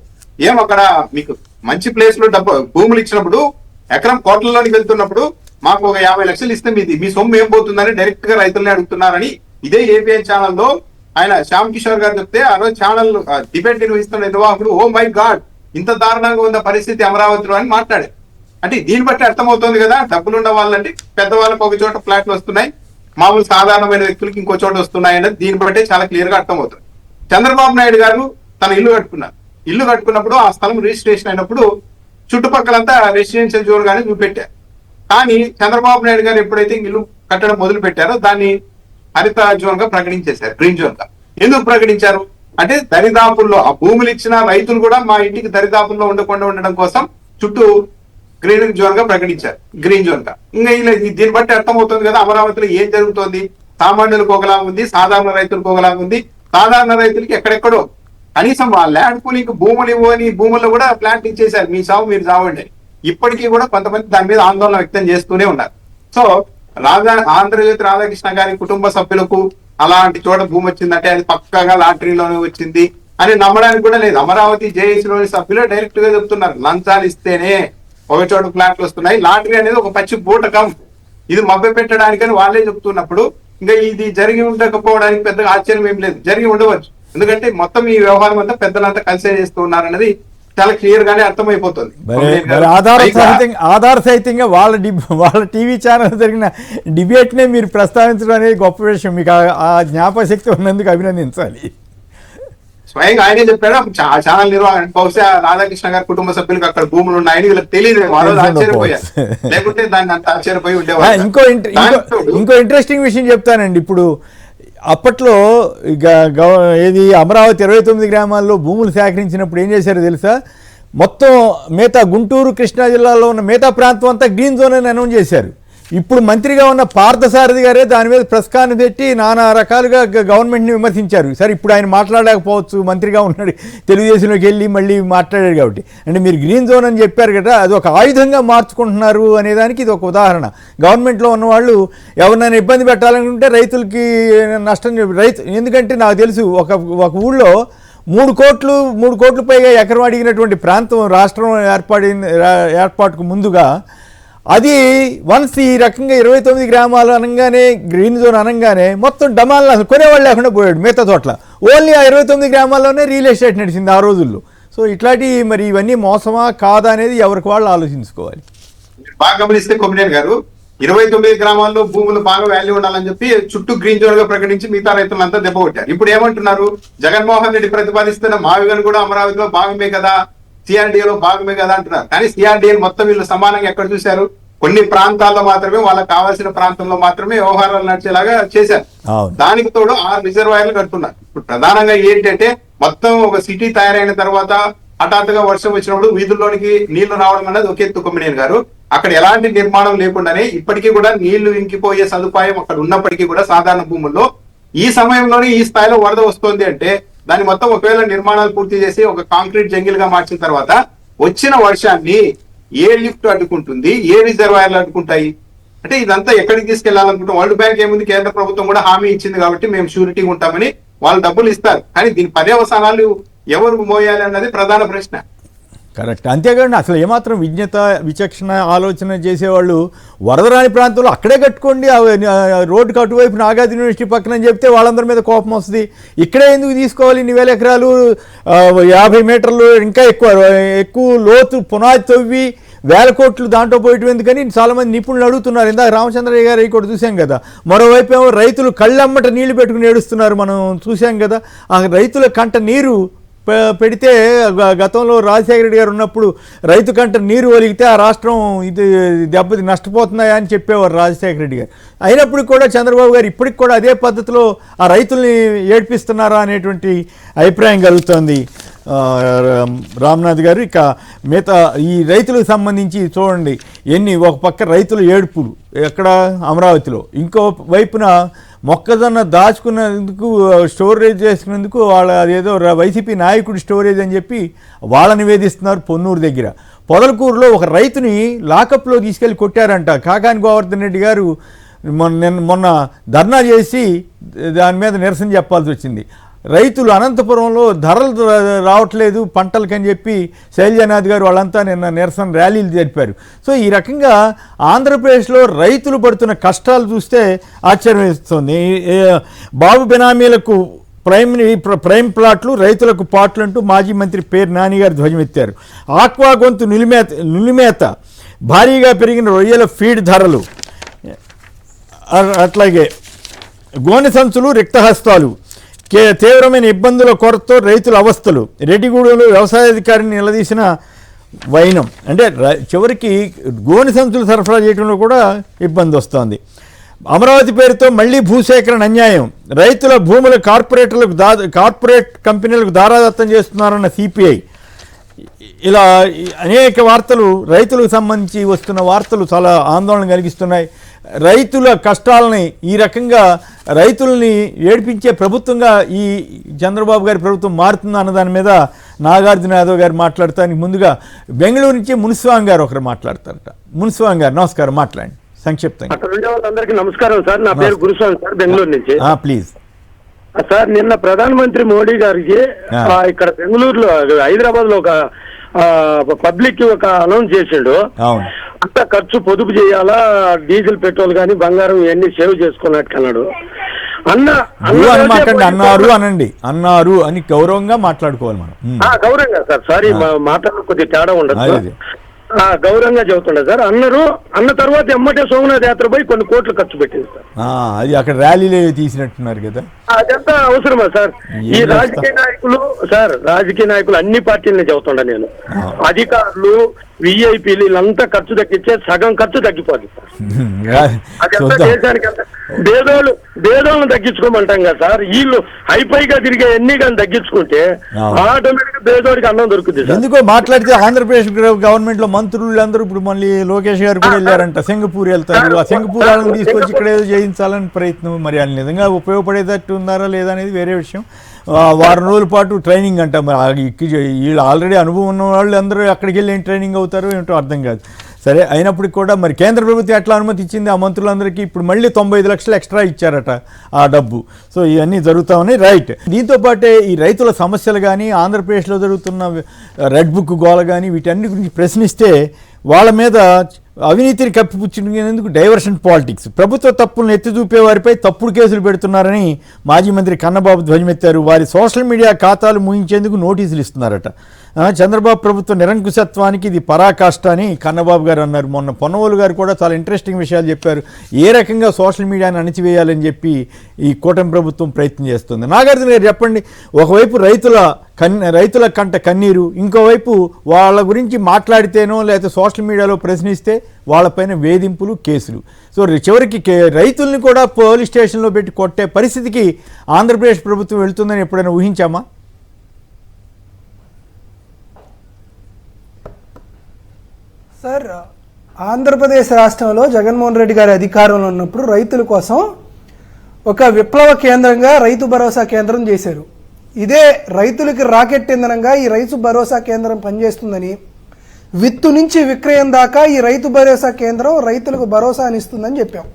ఏం అక్కడ మీకు మంచి ప్లేస్ లో భూములు ఇచ్చినప్పుడు ఎకరం కోట్లలోకి వెళ్తున్నప్పుడు మాకు ఒక 50 లక్షలు ఇస్తే మీ సొమ్ము ఏం పోతుందని డైరెక్ట్ గా రైతుల్ని అడుగుతున్నారని ఇదే ఏబిఎన్ ఛానల్లో ఆయన శ్యామ్ కిషోర్ గారు చెప్తే, ఆ రోజు ఛానల్ డిబేట్ నిర్వహిస్తున్న నిర్వాహకుడు, ఓ మై గాడ్ ఇంత దారుణంగా ఉన్న పరిస్థితి అమరావతిలో అని మాట్లాడారు. అంటే దీన్ని బట్టి అర్థమవుతోంది కదా, డబ్బులున్న వాళ్ళంటే పెద్దవాళ్ళకి ఒక చోట ఫ్లాట్లు వస్తున్నాయి, మామూలు సాధారణమైన వ్యక్తులకి ఇంకో చోట వస్తున్నాయి అనేది దీన్ని బట్టే చాలా క్లియర్ గా అర్థమవుతుంది. చంద్రబాబు నాయుడు గారు తన ఇల్లు కట్టుకున్నారు. ఇల్లు కట్టుకున్నప్పుడు ఆ స్థలం రిజిస్ట్రేషన్ అయినప్పుడు చుట్టుపక్కలంతా రెసిడెన్షియల్ జోన్ గానే చూపెట్టారు. కానీ చంద్రబాబు నాయుడు గారు ఎప్పుడైతే ఇల్లు కట్టడం మొదలు పెట్టారో దాన్ని హరిత జోన్ గా ప్రకటించేశారు, గ్రీన్ జోన్ గా. ఎందుకు ప్రకటించారు అంటే, దరిదాపుల్లో ఆ భూములు ఇచ్చిన రైతులు కూడా మా ఇంటికి దరిదాపుల్లో ఉండకుండా ఉండడం కోసం చుట్టూ గ్రీన్ జోన్ గా ప్రకటించారు, గ్రీన్ జోన్ గా. ఇంకా దీన్ని బట్టి అర్థమవుతుంది కదా అమరావతిలో ఏం జరుగుతోంది. సామాన్యులకు ఒకలా ఉంది, సాధారణ రైతులకు ఒకలా ఉంది. సాధారణ రైతులకి ఎక్కడెక్కడో కనీసం ఆ ల్యాండ్ పూలింగ్ భూములు ఇవ్వని భూముల్లో కూడా ప్లాంట్ ఇచ్చేశారు, మీ సాగు మీరు చావండి. ఇప్పటికీ కూడా కొంతమంది దాని మీద ఆందోళన వ్యక్తం చేస్తూనే ఉన్నారు. సో ఆంధ్రజ్యోతి రాధాకృష్ణ గారి కుటుంబ సభ్యులకు అలాంటి చోట భూమి వచ్చిందంటే అది పక్కగా లాటరీలోనే వచ్చింది అని నమ్మడానికి కూడా లేదు. అమరావతి జేఏసీలోని సభ్యులు డైరెక్ట్ గా చెప్తున్నారు, లంచాలు ఇస్తేనే ఒక చోట ఫ్లాట్లు వస్తున్నాయి, లాటరీ అనేది ఒక పచ్చి బూటకం, ఇది మభ్య పెట్టడానికని వాళ్ళే చెప్తున్నప్పుడు ఇంకా ఇది జరిగి ఉండకపోవడానికి పెద్దగా ఆశ్చర్యం ఏం లేదు. జరిగి ఉండవచ్చు, ఎందుకంటే మొత్తం ఈ వ్యవహారం అంతా పెద్దలంతా కలిసే చేస్తూ ఉన్నారన్నది చాలా క్లియర్ గానే అర్థమైపోతుంది. ఆధార సహితంగా వాళ్ళ టీవీ ఛానల్ జరిగిన డిబేట్ నే మీరు ప్రస్తావించడం అనేది గొప్ప విషయం. మీకు ఆ జ్ఞాపశక్తి ఉన్నందుకు అభినందించాలి. స్వయంగా ఆయనే చెప్పాడు, ఛానల్ నిర్వహణ బహుశా రాధాకృష్ణ గారి కుటుంబ సభ్యులకు అక్కడ భూములు ఉన్నాయని వీళ్ళకి తెలియదు, ఆశ్చర్యపోయారు, లేకుంటే దాన్ని అంత ఆశ్చర్యపోయి ఉండేవారు. ఇంకో ఇంట్రెస్టింగ్ విషయం చెప్తానండి. ఇప్పుడు అప్పట్లో ఏది అమరావతి 29 గ్రామాల్లో భూములు సేకరించినప్పుడు ఏం చేశారో తెలుసా? మొత్తం మిగతా గుంటూరు, కృష్ణా జిల్లాలో ఉన్న మిగతా ప్రాంతం అంతా గ్రీన్ జోన్ అని అనౌన్స్ చేశారు. ఇప్పుడు మంత్రిగా ఉన్న పార్థసారథి గారే దాని మీద ప్రస్కాన్ని పెట్టి నానా రకాలుగా గవర్నమెంట్ని విమర్శించారు. సరే, ఇప్పుడు ఆయన మాట్లాడకపోవచ్చు, మంత్రిగా ఉన్నాడు, తెలుగుదేశంలోకి వెళ్ళి మళ్ళీ మాట్లాడారు కాబట్టి. అంటే మీరు గ్రీన్ జోన్ అని చెప్పారు కదా, అది ఒక ఆయుధంగా మార్చుకుంటున్నారు అనేదానికి ఇది ఒక ఉదాహరణ. గవర్నమెంట్లో ఉన్నవాళ్ళు ఎవరినైనా ఇబ్బంది పెట్టాలనుకుంటే రైతులకి నష్టం ఎందుకంటే నాకు తెలుసు ఒక ఊళ్ళో 3 కోట్లు పైగా ఎకరం అడిగినటువంటి ప్రాంతం రాష్ట్రం ఏర్పాటుకు ముందుగా అది వన్స్ ఈ రకంగా 29 గ్రామాలు అనగానే గ్రీన్ జోన్ అనగానే మొత్తం డమాలను అసలు కొనేవాళ్ళు లేకుండా పోయాడు మిగతా చోట్ల. ఓన్లీ ఆ 29 గ్రామాల్లోనే రియల్ ఎస్టేట్ నడిచింది ఆ రోజుల్లో. సో ఇట్లాంటి మరి ఇవన్నీ మోసమా కాదా అనేది ఎవరికి వాళ్ళు ఆలోచించుకోవాలి. బాగా గమనిస్తే కొమ్మినేని గారు 29 గ్రామాల్లో భూములు బాగా వాల్యూ ఉండాలని చెప్పి చుట్టూ గ్రీన్ జోన్ గా ప్రకటించి మిగతా రైతులంతా దెబ్బకొట్టారు. ఇప్పుడు ఏమంటున్నారు, జగన్మోహన్ రెడ్డి ప్రతిపాదిస్తున్న మావిగన్ కూడా అమరావతిలో భాగమే కదా, సిఆర్డీఏలో భాగమే కదా అంటున్నారు. కానీ సిఆర్డీఏ మొత్తం వీళ్ళు సమానంగా ఎక్కడ చూశారు, కొన్ని ప్రాంతాల్లో మాత్రమే వాళ్ళకి కావాల్సిన ప్రాంతంలో మాత్రమే వ్యవహారాలు నడిచేలాగా చేశారు. దానికి తోడు 6 రిజర్వాయర్లు కడుతున్నారు. ఇప్పుడు ప్రధానంగా ఏంటంటే మొత్తం ఒక సిటీ తయారైన తర్వాత హఠాత్తుగా వర్షం వచ్చినప్పుడు వీధుల్లోనికి నీళ్లు రావడం అనేది ఒక ఎత్తు కొమ్మినేని గారు. అక్కడ ఎలాంటి నిర్మాణం లేకుండానే ఇప్పటికీ కూడా నీళ్లు ఇంకిపోయే సదుపాయం అక్కడ ఉన్నప్పటికీ కూడా సాధారణ భూముల్లో ఈ సమయంలోనే ఈ స్థాయిలో వరద వస్తుంది అంటే దాన్ని మొత్తం ఒకవేళ నిర్మాణాలు పూర్తి చేసి ఒక కాంక్రీట్ జంగిల్ గా మార్చిన తర్వాత వచ్చిన వర్షాన్ని ఏ లిఫ్ట్ అడ్డుకుంటుంది, ఏ రిజర్వాయర్లు అడ్డుకుంటాయి అంటే ఇదంతా ఎక్కడికి తీసుకెళ్లాలనుకుంటాం. వరల్డ్ బ్యాంక్ ఏముంది, కేంద్ర ప్రభుత్వం కూడా హామీ ఇచ్చింది కాబట్టి మేము షూరిటీగా ఉంటామని వాళ్ళు డబ్బులు ఇస్తారు. కానీ దీని పర్యవసానాలు ఎవరు మోయాలి అన్నది ప్రధాన ప్రశ్న. కరెక్ట్. అంతేకాదు అసలు ఏమాత్రం విజ్ఞత విచక్షణ ఆలోచన చేసేవాళ్ళు వరద రాని ప్రాంతంలో అక్కడే కట్టుకోండి, రోడ్డుకి అటువైపు నాగార్జున యూనివర్సిటీ పక్కన చెప్తే వాళ్ళందరి మీద కోపం వస్తుంది. ఇక్కడే ఎందుకు తీసుకోవాలి, 1,000 ఎకరాలు 50 మీటర్లు ఇంకా ఎక్కువ లోతు పునాది తవ్వి 1000 కోట్లు దాంట్లో పోయటం ఎందుకని చాలామంది నిపుణులు అడుగుతున్నారు. ఇందాక రామచంద్రయ్య గారు కూడా చూసాం కదా. మరోవైపు ఏమో రైతులు కళ్ళమ్మట నీళ్లు పెట్టుకుని ఏడుస్తున్నారు, మనం చూసాం కదా. ఆ రైతుల కంట నీరు పెడితే గతంలో రాజశేఖర రెడ్డి గారు ఉన్నప్పుడు రైతు కంట నీరు ఒలిగితే ఆ రాష్ట్రం ఇది దెబ్బతి నష్టపోతున్నాయా అని చెప్పేవారు రాజశేఖర రెడ్డి గారు. అయినప్పటికీ కూడా చంద్రబాబు గారు ఇప్పటికి కూడా అదే పద్ధతిలో ఆ రైతుల్ని ఏడ్పిస్తున్నారా అనేటువంటి అభిప్రాయం కలుగుతోంది రామ్నాథ్ గారు. ఇక మిగతా ఈ రైతులకు సంబంధించి చూడండి ఒక పక్క రైతుల ఏడుపులు ఎక్కడ అమరావతిలో, ఇంకో వైపున మొక్కజొన్న దాచుకున్నందుకు స్టోరేజ్ చేసుకునేందుకు వాళ్ళ అదేదో వైసీపీ నాయకుడి స్టోరేజ్ అని చెప్పి వాళ్ళని వేధిస్తున్నారు. పొన్నూరు దగ్గర పొదలకూరులో ఒక రైతుని లాకప్లో తీసుకెళ్ళి కొట్టారంట. కాకాని గోవర్ధన్ రెడ్డి గారు మొన్న ధర్నా చేసి దాని మీద నిరసన చెప్పాల్సి వచ్చింది. రైతులు అనంతపురంలో ధరలు రావట్లేదు పంటలకని చెప్పి శైలజానాథ్ గారు వాళ్ళంతా నిన్న నిరసన ర్యాలీలు జరిపారు. సో ఈ రకంగా ఆంధ్రప్రదేశ్లో రైతులు పడుతున్న కష్టాలు చూస్తే ఆశ్చర్యం వేస్తుంది. బాబు బినామీలకు ప్రైమ్ ప్లాట్లు, రైతులకు పాట్లు అంటూ మాజీ మంత్రి పేరు నాని గారు ధ్వజమెత్తారు. ఆక్వా గొంతు నులిమేత, భారీగా పెరిగిన రొయ్యల ఫీడ్ ధరలు, అట్లాగే గోనె సంచులు రిక్తహస్తాలు, తీవ్రమైన ఇబ్బందుల కొరతతో రైతుల అవస్థలు, రెడ్డిగూడెంలో వ్యవసాయాధికారిని నిలదీసిన వైనం. అంటే చివరికి గోనె సంచులు సరఫరా చేయడంలో కూడా ఇబ్బంది వస్తోంది. అమరావతి పేరుతో మళ్లీ భూసేకరణ అన్యాయం, రైతుల భూముల కార్పొరేట్ కంపెనీలకు దారాదత్తం చేస్తున్నారన్న సిపిఐ. ఇలా అనేక వార్తలు రైతులకు సంబంధించి వస్తున్న వార్తలు చాలా ఆందోళన కలిగిస్తున్నాయి. రైతుల కష్టాలని ఈ రకంగా రైతుల్ని ఏడిపించే ప్రభుత్వంగా ఈ చంద్రబాబు గారి ప్రభుత్వం మారుతుందా అన్న దాని మీద నాగార్జున యాదవ్ గారు మాట్లాడటానికి ముందుగా బెంగళూరు నుంచి మునిస్వామి గారు ఒకరు మాట్లాడతారట. మునిస్వామి గారు నమస్కారం, మాట్లాడండి సంక్షిప్తంగా. అందరికీ నమస్కారం సార్, నా పేరు గురుస్వామి సార్, బెంగళూరు నుంచి. ప్లీజ్ సార్, నిన్న ప్రధానమంత్రి మోడీ గారికి ఇక్కడ బెంగళూరులో హైదరాబాద్ లో ఒక పబ్లిక్ ఒక అనౌన్స్ చేసిండు. అంత ఖర్చు పొదుపు చేయాలా, డీజిల్ పెట్రోల్ గానీ బంగారం ఇవన్నీ సేవ్ చేసుకున్నట్టు అన్నాడు. అన్నారు అనండి, అన్నారు అని గౌరవంగా మాట్లాడుకోవాలి మనం. గౌరవంగా సార్, సారీ మాట్లాడ కొద్దిగా తేడా ఉండదు, గౌరవంగా చెబుతుండే సార్. అన్న తర్వాత ఎమ్మటే సోమనాథ్ యాత్ర పోయి కొన్ని కోట్లు ఖర్చు పెట్టింది సార్. అది అక్కడ ర్యాలీలో తీసినట్టున్నారు కదా. అదంతా అవసరమా సార్? ఈ రాజకీయ నాయకులు అన్ని పార్టీలని చెబుతుండ నేను. అధికారులు విఐపీలు వీళ్ళంతా ఖర్చు తగ్గించే సగం ఖర్చు తగ్గిపోద్ది సార్. అదంతా దేశానికి భేదాలను తగ్గించుకోమంటాం కదా సార్. వీళ్ళు హైపైగా తిరిగే ఎన్ని కానీ తగ్గించుకుంటే ఆటోమేటిక్ భేదోడికి అన్నం దొరుకుతుంది సార్. ఎందుకో మాట్లాడితే ఆంధ్రప్రదేశ్ గవర్నమెంట్ లో మంత్రులు అందరూ ఇప్పుడు మళ్ళీ లోకేష్ గారు కూడా వెళ్ళారంట, సింగపూర్ వెళ్తారు. ఆ సింగపూర్ వాళ్ళని తీసుకొచ్చి ఇక్కడ ఏదో చేయించాలని ప్రయత్నం. మరి అది నిజంగా ఉపయోగపడేటట్టు ఉన్నారా లేదా అనేది వేరే విషయం. వారం రోజుల పాటు ట్రైనింగ్ అంట. మరి వీళ్ళు ఆల్రెడీ అనుభవం ఉన్న వాళ్ళు అందరూ అక్కడికి వెళ్ళి ఏం ట్రైనింగ్ అవుతారో ఏంటో అర్థం కాదు. సరే, అయినప్పటికీ కూడా మరి కేంద్ర ప్రభుత్వం ఎట్లా అనుమతి ఇచ్చింది ఆ మంత్రులందరికీ? ఇప్పుడు మళ్ళీ 95 లక్షలు ఎక్స్ట్రా ఇచ్చారట ఆ డబ్బు. సో ఇవన్నీ జరుగుతూ ఉన్నాయి. రైట్. దీంతో పాటే ఈ రైతుల సమస్యలు కానీ, ఆంధ్రప్రదేశ్లో జరుగుతున్న రెడ్ బుక్ గోల కానీ వీటన్ని గురించి ప్రశ్నిస్తే వాళ్ళ మీద అవినీతిని కప్పిపుచ్చుకునేందుకు డైవర్షన్ పాలిటిక్స్, ప్రభుత్వ తప్పులను ఎత్తి చూపే వారిపై తప్పుడు కేసులు పెడుతున్నారని మాజీ మంత్రి కన్నబాబు ధ్వజమెత్తారు. వారి సోషల్ మీడియా ఖాతాలు ముగించేందుకు నోటీసులు ఇస్తున్నారట. చంద్రబాబు ప్రభుత్వ నిరంకుశత్వానికి ఇది పరాకాష్ట అని కన్నబాబు గారు అన్నారు. మొన్న పొన్నవోలు గారు కూడా చాలా ఇంట్రెస్టింగ్ విషయాలు చెప్పారు. ఏ రకంగా సోషల్ మీడియాను అణిచివేయాలని చెప్పి ఈ కూటమి ప్రభుత్వం ప్రయత్నం చేస్తుంది. నాగార్జున గారు చెప్పండి, ఒకవైపు రైతుల కంట కన్నీరు, ఇంకోవైపు వాళ్ళ గురించి మాట్లాడితేనో లేకపోతే సోషల్ మీడియాలో ప్రశ్నిస్తే వాళ్ళపైన వేధింపులు, కేసులు. సో చివరికి రైతుల్ని కూడా పోలీస్ స్టేషన్లో పెట్టి కొట్టే పరిస్థితికి ఆంధ్రప్రదేశ్ ప్రభుత్వం వెళ్తుందని ఎప్పుడైనా ఊహించామా? సార్, ఆంధ్రప్రదేశ్ రాష్ట్రంలో జగన్మోహన్ రెడ్డి గారి అధికారంలో ఉన్నప్పుడు రైతుల కోసం ఒక విప్లవ కేంద్రంగా రైతు భరోసా కేంద్రం చేశారు. ఇదే రైతులకి రాకెట్ ఇంధనంగా ఈ రైతు భరోసా కేంద్రం పనిచేస్తుందని, విత్తు నుంచి విక్రయం దాకా ఈ రైతు భరోసా కేంద్రం రైతులకు భరోసాని ఇస్తుందని చెప్పాం.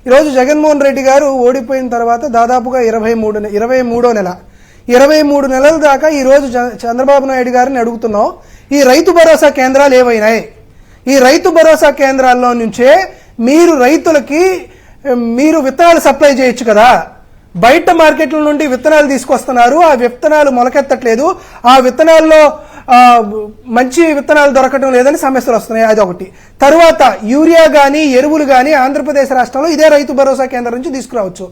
ఈరోజు జగన్మోహన్ రెడ్డి గారు ఓడిపోయిన తర్వాత దాదాపుగా 23 నెలల దాకా ఈరోజు చంద్రబాబు నాయుడు గారిని అడుగుతున్నాం, ఈ రైతు భరోసా కేంద్రాలు ఏవైనాయి? ఈ రైతు భరోసా కేంద్రాల్లో నుంచే మీరు రైతులకి మీరు విత్తనాలు సప్లై చేయొచ్చు కదా. బయట మార్కెట్ల నుండి విత్తనాలు తీసుకొస్తున్నారు, ఆ విత్తనాలు మొలకెత్తట్లేదు, ఆ విత్తనాల్లో మంచి విత్తనాలు దొరకడం లేదని సమస్యలు వస్తున్నాయి. అదొకటి. తర్వాత యూరియా కానీ ఎరువులు కానీ ఆంధ్రప్రదేశ్ రాష్ట్రంలో ఇదే రైతు భరోసా కేంద్రం నుంచి తీసుకురావచ్చు.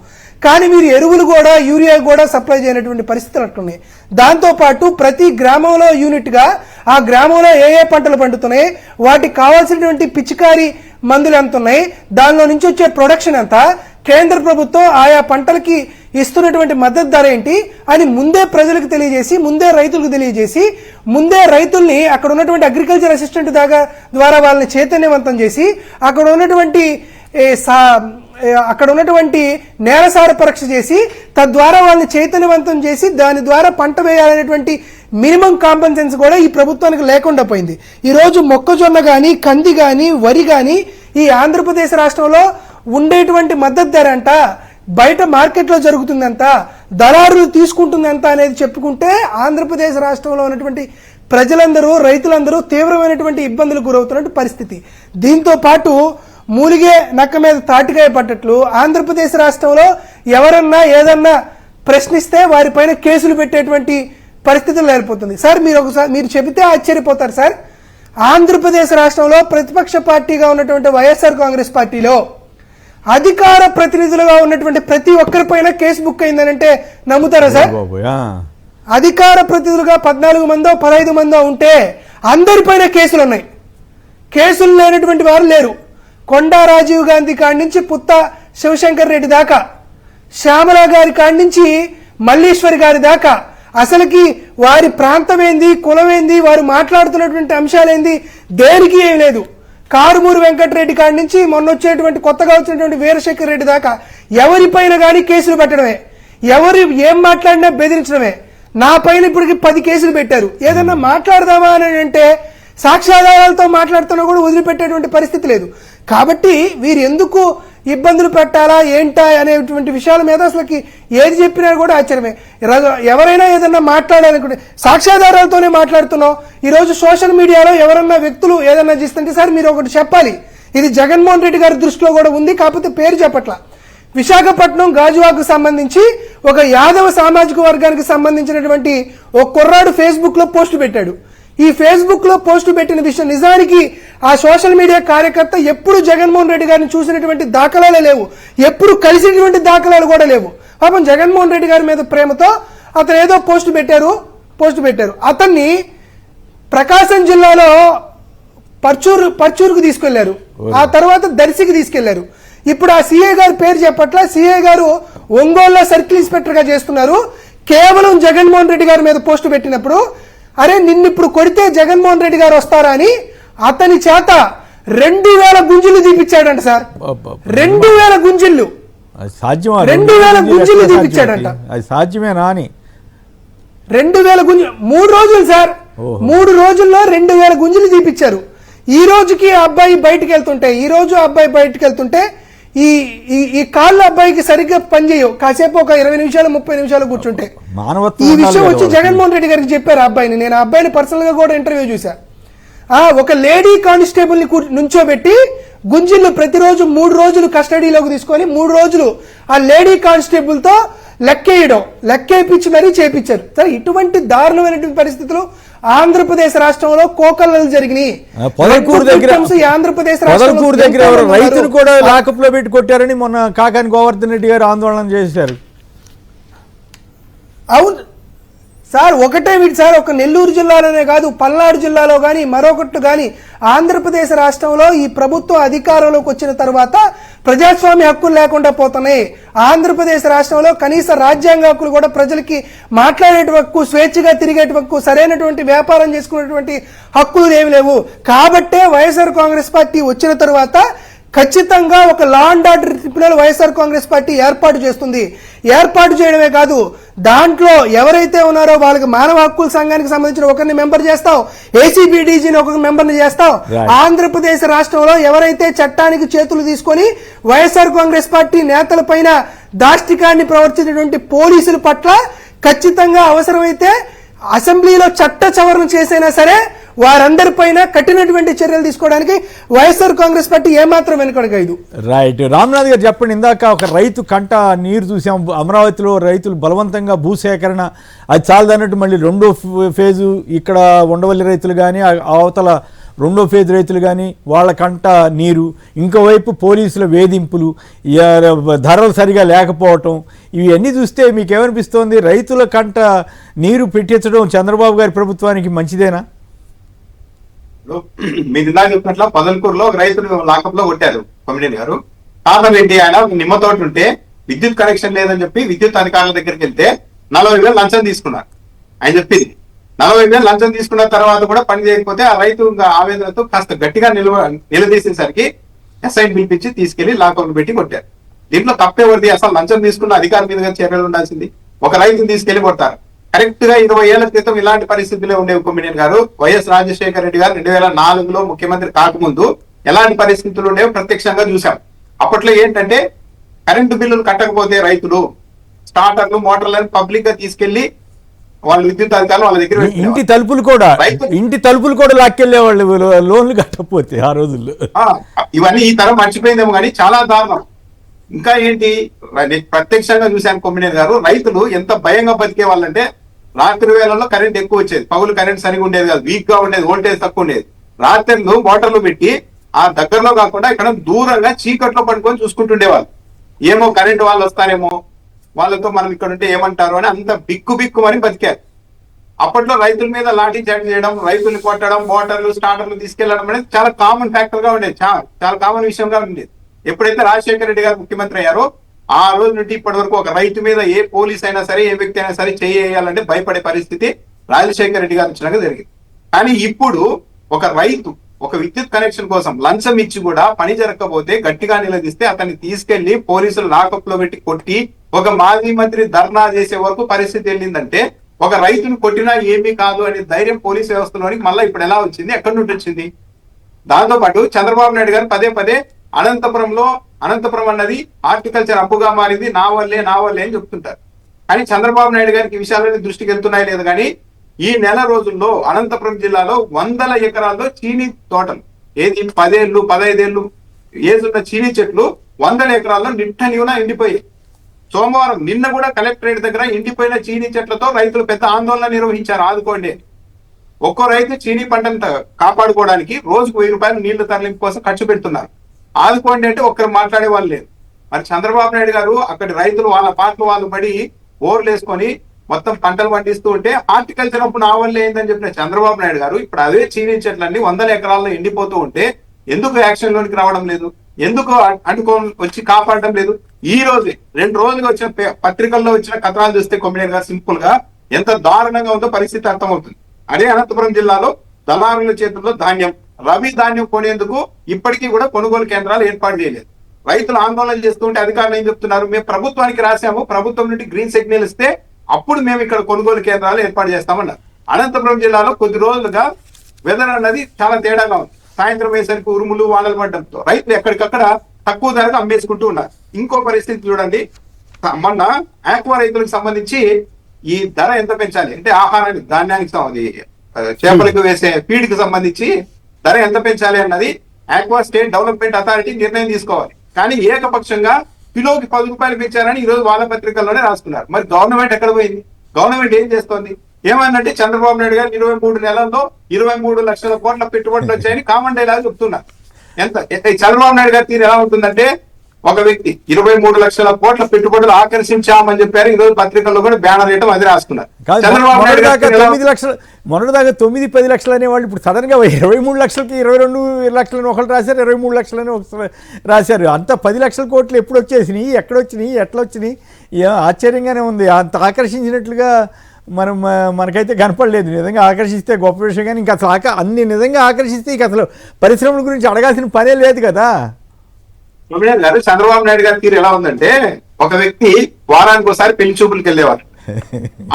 కానీ మీరు ఎరువులు కూడా యూరియా కూడా సప్లై చేయనటువంటి పరిస్థితులు అట్లున్నాయి. దాంతోపాటు ప్రతి గ్రామంలో యూనిట్గా ఆ గ్రామంలో ఏ ఏ పంటలు పండుతున్నాయి, వాటికి కావాల్సినటువంటి పిచికారీ మందులు ఎంత ఉన్నాయి, దానిలో నుంచి వచ్చే ప్రొడక్షన్ ఎంత, కేంద్ర ప్రభుత్వం ఆయా పంటలకి ఇస్తున్నటువంటి మద్దతు ధర ఏంటి అని ముందే ప్రజలకు తెలియజేసి, ముందే రైతులకు తెలియజేసి, ముందే రైతుల్ని అక్కడ ఉన్నటువంటి అగ్రికల్చర్ అసిస్టెంట్ ద్వారా వాళ్ళని చైతన్యవంతం చేసి అక్కడ ఉన్నటువంటి నేలసార పరీక్ష చేసి తద్వారా వాళ్ళని చైతన్యవంతం చేసి దాని ద్వారా పంట వేయాలనేటువంటి మినిమం కాంపెన్సెన్స్ కూడా ఈ ప్రభుత్వానికి లేకుండా పోయింది. ఈరోజు మొక్కజొన్న కానీ, కంది కానీ, వరి కానీ ఈ ఆంధ్రప్రదేశ్ రాష్ట్రంలో ఉండేటువంటి మద్దతు ధర అంట, బయట మార్కెట్లో జరుగుతుందంత, దళారులు తీసుకుంటుందంత అనేది చెప్పుకుంటే ఆంధ్రప్రదేశ్ రాష్ట్రంలో ఉన్నటువంటి ప్రజలందరూ, రైతులందరూ తీవ్రమైనటువంటి ఇబ్బందులకు గురవుతున్నటువంటి పరిస్థితి. దీంతో పాటు మూలిగే నక్క మీద తాటికాయ పట్టట్లు ఆంధ్రప్రదేశ్ రాష్ట్రంలో ఎవరన్నా ఏదన్నా ప్రశ్నిస్తే వారిపైన కేసులు పెట్టేటువంటి పరిస్థితులు ఏర్పడుతుంది. సార్, మీరు చెబితే ఆశ్చర్యపోతారు సార్. ఆంధ్రప్రదేశ్ రాష్ట్రంలో ప్రతిపక్ష పార్టీగా ఉన్నటువంటి వైఎస్ఆర్ కాంగ్రెస్ పార్టీలో అధికార ప్రతినిధులుగా ఉన్నటువంటి ప్రతి ఒక్కరిపైన కేసు బుక్ అయిందనంటే నమ్ముతారా సార్? అధికార ప్రతినిధులుగా 14 మందో 15 మందో ఉంటే అందరిపైన కేసులు ఉన్నాయి. కేసులు లేనటువంటి వారు లేరు. కొండా రాజీవ్ గాంధీ కాడి నుంచి పుత్త శివశంకర్ రెడ్డి దాకా, శ్యామల గారి కాడి నుంచి మల్లీశ్వరి గారి దాకా అసలుకి వారి ప్రాంతం ఏంది, కులం ఏంది, వారు మాట్లాడుతున్నటువంటి అంశాలేంది దేనికి ఏం లేదు. కారుమూరు వెంకటరెడ్డి కాడి నుంచి మొన్న వచ్చేటువంటి కొత్తగా వచ్చినటువంటి వీరశేఖర్ రెడ్డి దాకా ఎవరిపైన కానీ కేసులు పెట్టడమే, ఎవరు ఏం మాట్లాడినా బెదిరించడమే. నా పైన ఇప్పటికి 10 కేసులు పెట్టారు. ఏదన్నా మాట్లాడదామా అని అంటే సాక్ష్యాధారాలతో మాట్లాడుతున్నా కూడా వదిలిపెట్టేటువంటి పరిస్థితి లేదు. కాబట్టి వీరు ఎందుకు ఇబ్బందులు పెట్టాలా ఏంటా అనేటువంటి విషయాల మీద అసలుకి ఏది చెప్పినా కూడా ఆశ్చర్యమే. ఎవరైనా ఏదన్నా మాట్లాడాలనుకుంటే సాక్ష్యాధారాలతోనే మాట్లాడుతున్నాం. ఈరోజు సోషల్ మీడియాలో ఎవరన్నా వ్యక్తులు ఏదన్నా చేస్తుంటే సార్ మీరు ఒకటి చెప్పాలి, ఇది జగన్మోహన్ రెడ్డి గారి దృష్టిలో కూడా ఉంది, కాకపోతే పేరు చెప్పట్లా. విశాఖపట్నం గాజువాకు సంబంధించి ఒక యాదవ సామాజిక వర్గానికి సంబంధించినటువంటి ఒక కుర్రాడు ఫేస్బుక్ లో పోస్ట్ పెట్టాడు. ఈ ఫేస్బుక్ లో పోస్ట్ పెట్టిన విషయం నిజానికి ఆ సోషల్ మీడియా కార్యకర్త ఎప్పుడు జగన్మోహన్ రెడ్డి గారిని చూసినటువంటి దాఖలాలే లేవు, ఎప్పుడు కలిసినటువంటి దాఖలాలు కూడా లేవు. పాపం జగన్మోహన్ రెడ్డి గారి మీద ప్రేమతో అతను ఏదో పోస్ట్ పెట్టారు. అతన్ని ప్రకాశం జిల్లాలో పర్చూరుకు తీసుకెళ్లారు, ఆ తర్వాత దర్శికి తీసుకెళ్లారు. ఇప్పుడు ఆ సిఐ గారి పేరు చెప్పట్ల, సిఐ గారు ఒంగోలులో సర్కిల్ ఇన్స్పెక్టర్ గా చేస్తున్నారు. కేవలం జగన్మోహన్ రెడ్డి గారి మీద పోస్టు పెట్టినప్పుడు అరే నిన్నిప్పుడు కొడితే జగన్మోహన్ రెడ్డి గారు వస్తారా అని అతని చేత 2000 గుంజులు తీపిచ్చాడంట సార్. 2000 గుంజిళ్ళు, 2000 గుంజిళ్ళు తీపిచ్చాడంట. అది సాధ్యమేనా అని 2000 గుంజులు 3 రోజులు సార్. 3 రోజుల్లో 2000 గుంజులు తీపిచ్చారు. ఈ రోజుకి ఆ అబ్బాయి బయటకు వెళ్తుంటే ఈ కాళ్ళు అబ్బాయికి సరిగ్గా పనిచేయవు. కాసేపు ఒక 20 నిమిషాలు 30 నిమిషాలు కూర్చుంటే ఈ విషయం వచ్చి జగన్మోహన్ రెడ్డి గారికి చెప్పారు. ఆ అబ్బాయిని నేను ఆ అబ్బాయిని పర్సనల్ గా కూడా ఇంటర్వ్యూ చూసా. ఒక లేడీ కానిస్టేబుల్ ని నుంచోబెట్టి గుంజిళ్ళు ప్రతిరోజు 3 రోజులు కస్టడీలోకి తీసుకొని 3 రోజులు ఆ లేడీ కానిస్టేబుల్ తో లెక్కేయించి మరీ చేపించారు. సరే, ఇటువంటి దారుణమైనటువంటి పరిస్థితులు ఆంధ్రప్రదేశ్ రాష్ట్రంలో కోకల్లలు జరిగినాయి. పొదలకూరు దగ్గర రైతును కూడా లాకప్ లో పెట్టి కొట్టారని మొన్న కాకాని గోవర్ధన్ రెడ్డి గారు ఆందోళన చేశారు. అవును సార్, ఒకటే వీటి సార్, ఒక నెల్లూరు జిల్లాలోనే కాదు, పల్నాడు జిల్లాలో కానీ మరొకటి కానీ ఆంధ్రప్రదేశ్ రాష్ట్రంలో ఈ ప్రభుత్వం అధికారంలోకి వచ్చిన తర్వాత ప్రజాస్వామ్య హక్కులు లేకుండా పోతున్నాయి. ఆంధ్రప్రదేశ్ రాష్ట్రంలో కనీస రాజ్యాంగ హక్కులు కూడా ప్రజలకి మాట్లాడేట హక్కు, స్వేచ్ఛగా తిరిగేట హక్కు, సరైనటువంటి వ్యాపారం చేసుకునేటువంటి హక్కులు ఏమి లేవు. కాబట్టే వైఎస్ఆర్ కాంగ్రెస్ పార్టీ వచ్చిన తర్వాత ఖచ్చితంగా ఒక law and order tribunal YSR Congress party ఏర్పాటు చేస్తుంది. ఏర్పాటు చేయడమే కాదు, దాంట్లో ఎవరైతే ఉన్నారో వాళ్ళకి మానవ హక్కుల సంఘానికి సంబంధించిన ఒకరిని మెంబర్ చేస్తాం, ఏసీబీడీజీని ఒక మెంబర్ని చేస్తాం. ఆంధ్రప్రదేశ్ రాష్ట్రంలో ఎవరైతే చట్టానికి చేతులు తీసుకొని వైఎస్ఆర్ కాంగ్రెస్ పార్టీ నేతల పైన దాష్టికాన్ని ప్రవర్తించినటువంటి పోలీసుల పట్ల ఖచ్చితంగా అవసరమైతే అసెంబ్లీలో చట్ట సవరణ చేసైనా సరే వారందరిపైన కఠినటువంటి చర్యలు తీసుకోవడానికి వైఎస్ఆర్ కాంగ్రెస్ పార్టీ ఏమాత్రం వెనుకడగదు. రైట్. రామ్నాథ్ గారు చెప్పండి, ఇందాక ఒక రైతు కంట నీరు చూసాం, అమరావతిలో రైతులు బలవంతంగా భూసేకరణ అది చాలదన్నట్టు మళ్ళీ రెండో ఫేజు ఇక్కడ ఉండవల్లి రైతులు కానీ అవతల రెండో ఫేజ్ రైతులు కానీ వాళ్ళ కంట నీరు, ఇంకోవైపు పోలీసుల వేధింపులు, ధరలు సరిగా లేకపోవటం, ఇవన్నీ చూస్తే మీకేమనిపిస్తోంది? రైతుల కంట నీరు పెట్టించడం చంద్రబాబు గారి ప్రభుత్వానికి మంచిదేనా? మీరు ఇందాక చెప్పినట్లు పొదలకూరులో ఒక రైతులు లాకప్ లో కొట్టారు కమిడీని గారు. కారణం ఏంటి? ఆయన నిమ్మతోటి ఉంటే విద్యుత్ కనెక్షన్ లేదని చెప్పి విద్యుత్ అధికారుల దగ్గరికి వెళ్తే 40,000 లంచం తీసుకున్నారు. ఆయన చెప్పింది 40,000 లంచం తీసుకున్న తర్వాత కూడా పని చేయకపోతే ఆ రైతు ఆవేదనతో కాస్త గట్టిగా నిలదీసేసరికి ఎస్ఐని పిలిపించి తీసుకెళ్లి లాకప్ పెట్టి కొట్టారు. దీంట్లో తప్పేవరిది? అసలు లంచం తీసుకున్న అధికారి మీద చర్యలు ఉండాల్సింది. ఒక రైతుని తీసుకెళ్లి కొడతారు. కరెక్ట్ గా 20 ఏళ్ల క్రితం ఇలాంటి పరిస్థితులే ఉండేవి కొమ్మినేని గారు. వైఎస్ రాజశేఖర రెడ్డి గారు 2004లో ముఖ్యమంత్రి కాకముందు ఎలాంటి పరిస్థితులు ఉండేవో ప్రత్యక్షంగా చూసాం. అప్పట్లో ఏంటంటే కరెంటు బిల్లులు కట్టకపోతే రైతులు స్టార్టర్లు మోటార్లను పబ్లిక్ గా తీసుకెళ్లి వాళ్ళు విద్యుత్ అధికారులు వాళ్ళ దగ్గర ఇంటి తలుపులు కూడా లాక్కెళ్లేవాళ్ళు లోన్లు కట్టకపోతే ఆ రోజుల్లో. ఇవన్నీ ఈ తరం మర్చిపోయిందేమో కానీ చాలా దారుణం. ఇంకా ఏంటి, ప్రత్యక్షంగా చూశాను కొమ్మినేని గారు, రైతులు ఎంత భయంగా బతికే వాళ్ళంటే రాత్రి వేళల్లో కరెంట్ ఎక్కువ వచ్చేది, పగులు కరెంట్ సరిగా ఉండేది కాదు, వీక్ గా ఉండేది, వోల్టేజ్ తక్కువ ఉండేది. రాత్రులు మోటార్లు పెట్టి ఆ దగ్గరలో కాకుండా ఇక్కడ దూరంగా చీకట్లో పడుకొని చూసుకుంటుండేవాళ్ళు. ఏమో కరెంట్ వాళ్ళు వస్తారేమో, వాళ్ళతో మనం ఇక్కడ ఉంటే ఏమంటారు అని అంత బిక్కు అని బతికారు. అప్పట్లో రైతుల మీద లాఠీ చార్జ్ చేయడం, రైతుల్ని కొట్టడం, మోటార్లు స్టార్టర్లు తీసుకెళ్లడం అనేది చాలా కామన్ ఫ్యాక్టర్ గా ఉండేది, చాలా కామన్ విషయంగా ఉండేది. ఎప్పుడైతే రాజశేఖర రెడ్డి గారు ముఖ్యమంత్రి అయ్యారో ఆ రోజు నుండి ఇప్పటి వరకు ఒక రైతు మీద ఏ పోలీస్ అయినా సరే, ఏ వ్యక్తి అయినా సరే చేయాలంటే భయపడే పరిస్థితి రాజశేఖర రెడ్డి గారు వచ్చినాక జరిగింది. కానీ ఇప్పుడు ఒక రైతు ఒక విద్యుత్ కనెక్షన్ కోసం లంచం ఇచ్చి కూడా పని జరగకపోతే గట్టిగా నిలదీస్తే అతన్ని తీసుకెళ్లి పోలీసులు లాకప్ లో పెట్టి కొట్టి ఒక మాజీ మంత్రి ధర్నా చేసే వరకు పరిస్థితి వెళ్ళిందంటే ఒక రైతును కొట్టినా ఏమీ కాదు అనే ధైర్యం పోలీస్ వ్యవస్థలోనికి మళ్ళీ ఇప్పుడు ఎలా వచ్చింది, ఎక్కడి నుండి వచ్చింది? దాంతో పాటు చంద్రబాబు నాయుడు గారు పదే అనంతపురం అన్నది హార్టికల్చర్ హబ్బుగా మారింది, నా వల్లే అని చెప్తుంటారు. కానీ చంద్రబాబు నాయుడు గారికి ఈ విషయాలని దృష్టికి వెళ్తున్నాయి లేదు కానీ ఈ నెల రోజుల్లో అనంతపురం జిల్లాలో 100 ఎకరాల్లో చీనీ తోటలు, ఏది 10 ఏళ్ళు 15 ఏళ్ళు ఏజ్ ఉన్న చీనీ చెట్లు 100 ఎకరాల్లో నిట్టనివునా ఎండిపోయాయి. సోమవారం నిన్న కూడా కలెక్టరేట్ దగ్గర ఎండిపోయిన చీనీ చెట్లతో రైతులు పెద్ద ఆందోళన నిర్వహించారు. ఆదుకోండి, ఒక్కో రైతు చీనీ పంటను కాపాడుకోవడానికి రోజుకు 1000 రూపాయలు నీళ్లు తరలింపు కోసం ఖర్చు పెడుతున్నారు. ఆదుకోండి అంటే ఒక్కరు మాట్లాడే వాళ్ళు లేదు. మరి చంద్రబాబు నాయుడు గారు అక్కడి రైతులు వాళ్ళ పాటలు వాళ్ళు పడి ఓర్లు వేసుకొని మొత్తం పంటలు పండిస్తూ ఉంటే హార్టికల్చర్ అప్పుడు నా వల్లే ఏందని చెప్పిన చంద్రబాబు నాయుడు గారు ఇప్పుడు అదే చీనీ చెట్లన్నీ 100 ఎకరాల్లో ఎండిపోతూ ఉంటే ఎందుకు యాక్షన్ లోనికి రావడం లేదు? ఎందుకు వచ్చి కాపాడడం లేదు? ఈ రోజు 2 రోజులుగా వచ్చిన పత్రికల్లో వచ్చిన కథనాలు చూస్తే కొమ్మినేని గారు సింపుల్ గా ఎంత దారుణంగా ఉందో పరిస్థితి అర్థమవుతుంది. అదే అనంతపురం జిల్లాలో దళారుల చేతుల్లో ధాన్యం, రబీ ధాన్యం కొనేందుకు ఇప్పటికీ కూడా కొనుగోలు కేంద్రాలు ఏర్పాటు చేయలేదు. రైతులు ఆందోళన చేస్తూ ఉంటే అధికారులు ఏం చెప్తున్నారు? మేము ప్రభుత్వానికి రాసాము, ప్రభుత్వం నుండి గ్రీన్ సిగ్నల్ ఇస్తే అప్పుడు మేము ఇక్కడ కొనుగోలు కేంద్రాలు ఏర్పాటు చేస్తామన్నారు. అనంతపురం జిల్లాలో కొద్ది రోజులుగా వెదర్ అన్నది చాలా తేడాగా ఉంది. సాయంత్రం వేసరికి ఉరుములు వానలు పడడంతో రైతులు ఎక్కడికక్కడ తక్కువ ధరకు అమ్మేసుకుంటూ ఉన్నారు. ఇంకో పరిస్థితి చూడండి, మొన్న ఆక్వా రైతులకు సంబంధించి ఈ ధర ఎంత పెంచాలి అంటే ఆహారానికి ధాన్యానికి చేపలకు వేసే ఫీడ్ కి సంబంధించి ధర ఎంత పెంచాలి అన్నది ఆక్వా స్టేట్ డెవలప్మెంట్ అథారిటీ నిర్ణయం తీసుకోవాలి. కానీ ఏకపక్షంగా కిలోకి 10 రూపాయలు పెంచారని ఈ రోజు వాళ్ళ పత్రికల్లోనే రాసుకున్నారు. మరి గవర్నమెంట్ ఎక్కడ పోయింది? గవర్నమెంట్ ఏం చేస్తోంది? ఏమన్నంటే చంద్రబాబు నాయుడు గారు 23 నెలల్లో 23 లక్షల కోట్ల పెట్టుబడులు వచ్చాయని కామన్ డైలాగ్ చెప్తున్నారు. ఎంత చంద్రబాబు నాయుడు గారి తీరు ఎలా ఉంటుందంటే, ఒక వ్యక్తి 23 లక్షల కోట్ల పెట్టుబడులు ఆకర్షించామని చెప్పారు. ఈ రోజు పత్రికల్లో కూడా బ్యానర్ వేయటం అది రాసుకున్నారు. చంద్రబాబు నాయుడు గారు 9 లక్షలు, మొన్నటిదాకా 9-10 లక్షలు అనేవాళ్ళు ఇప్పుడు సడన్ గా 23 లక్షలకి 22 లక్షలని ఒకళ్ళు రాశారు, 23 లక్షలని ఒకరు రాశారు. అంత 10 లక్షల కోట్లు ఎప్పుడు వచ్చేసినాయి, ఎక్కడొచ్చినాయి, ఎట్లా వచ్చినాయి? ఆశ్చర్యంగానే ఉంది. అంత ఆకర్షించినట్లుగా మనకైతే కనపడలేదు. నిజంగా ఆకర్షిస్తే గొప్ప విషయం, కానీ ఇంకా అసలు అన్ని నిజంగా ఆకర్షిస్తే ఇక అసలు పరిశ్రమల గురించి అడగాల్సిన పనే లేదు కదా. గారు చంద్రబాబు నాయుడు గారి తీరు ఎలా ఉందంటే, ఒక వ్యక్తి వారానికి ఒకసారి పెళ్లి చూపులకు వెళ్ళేవారు.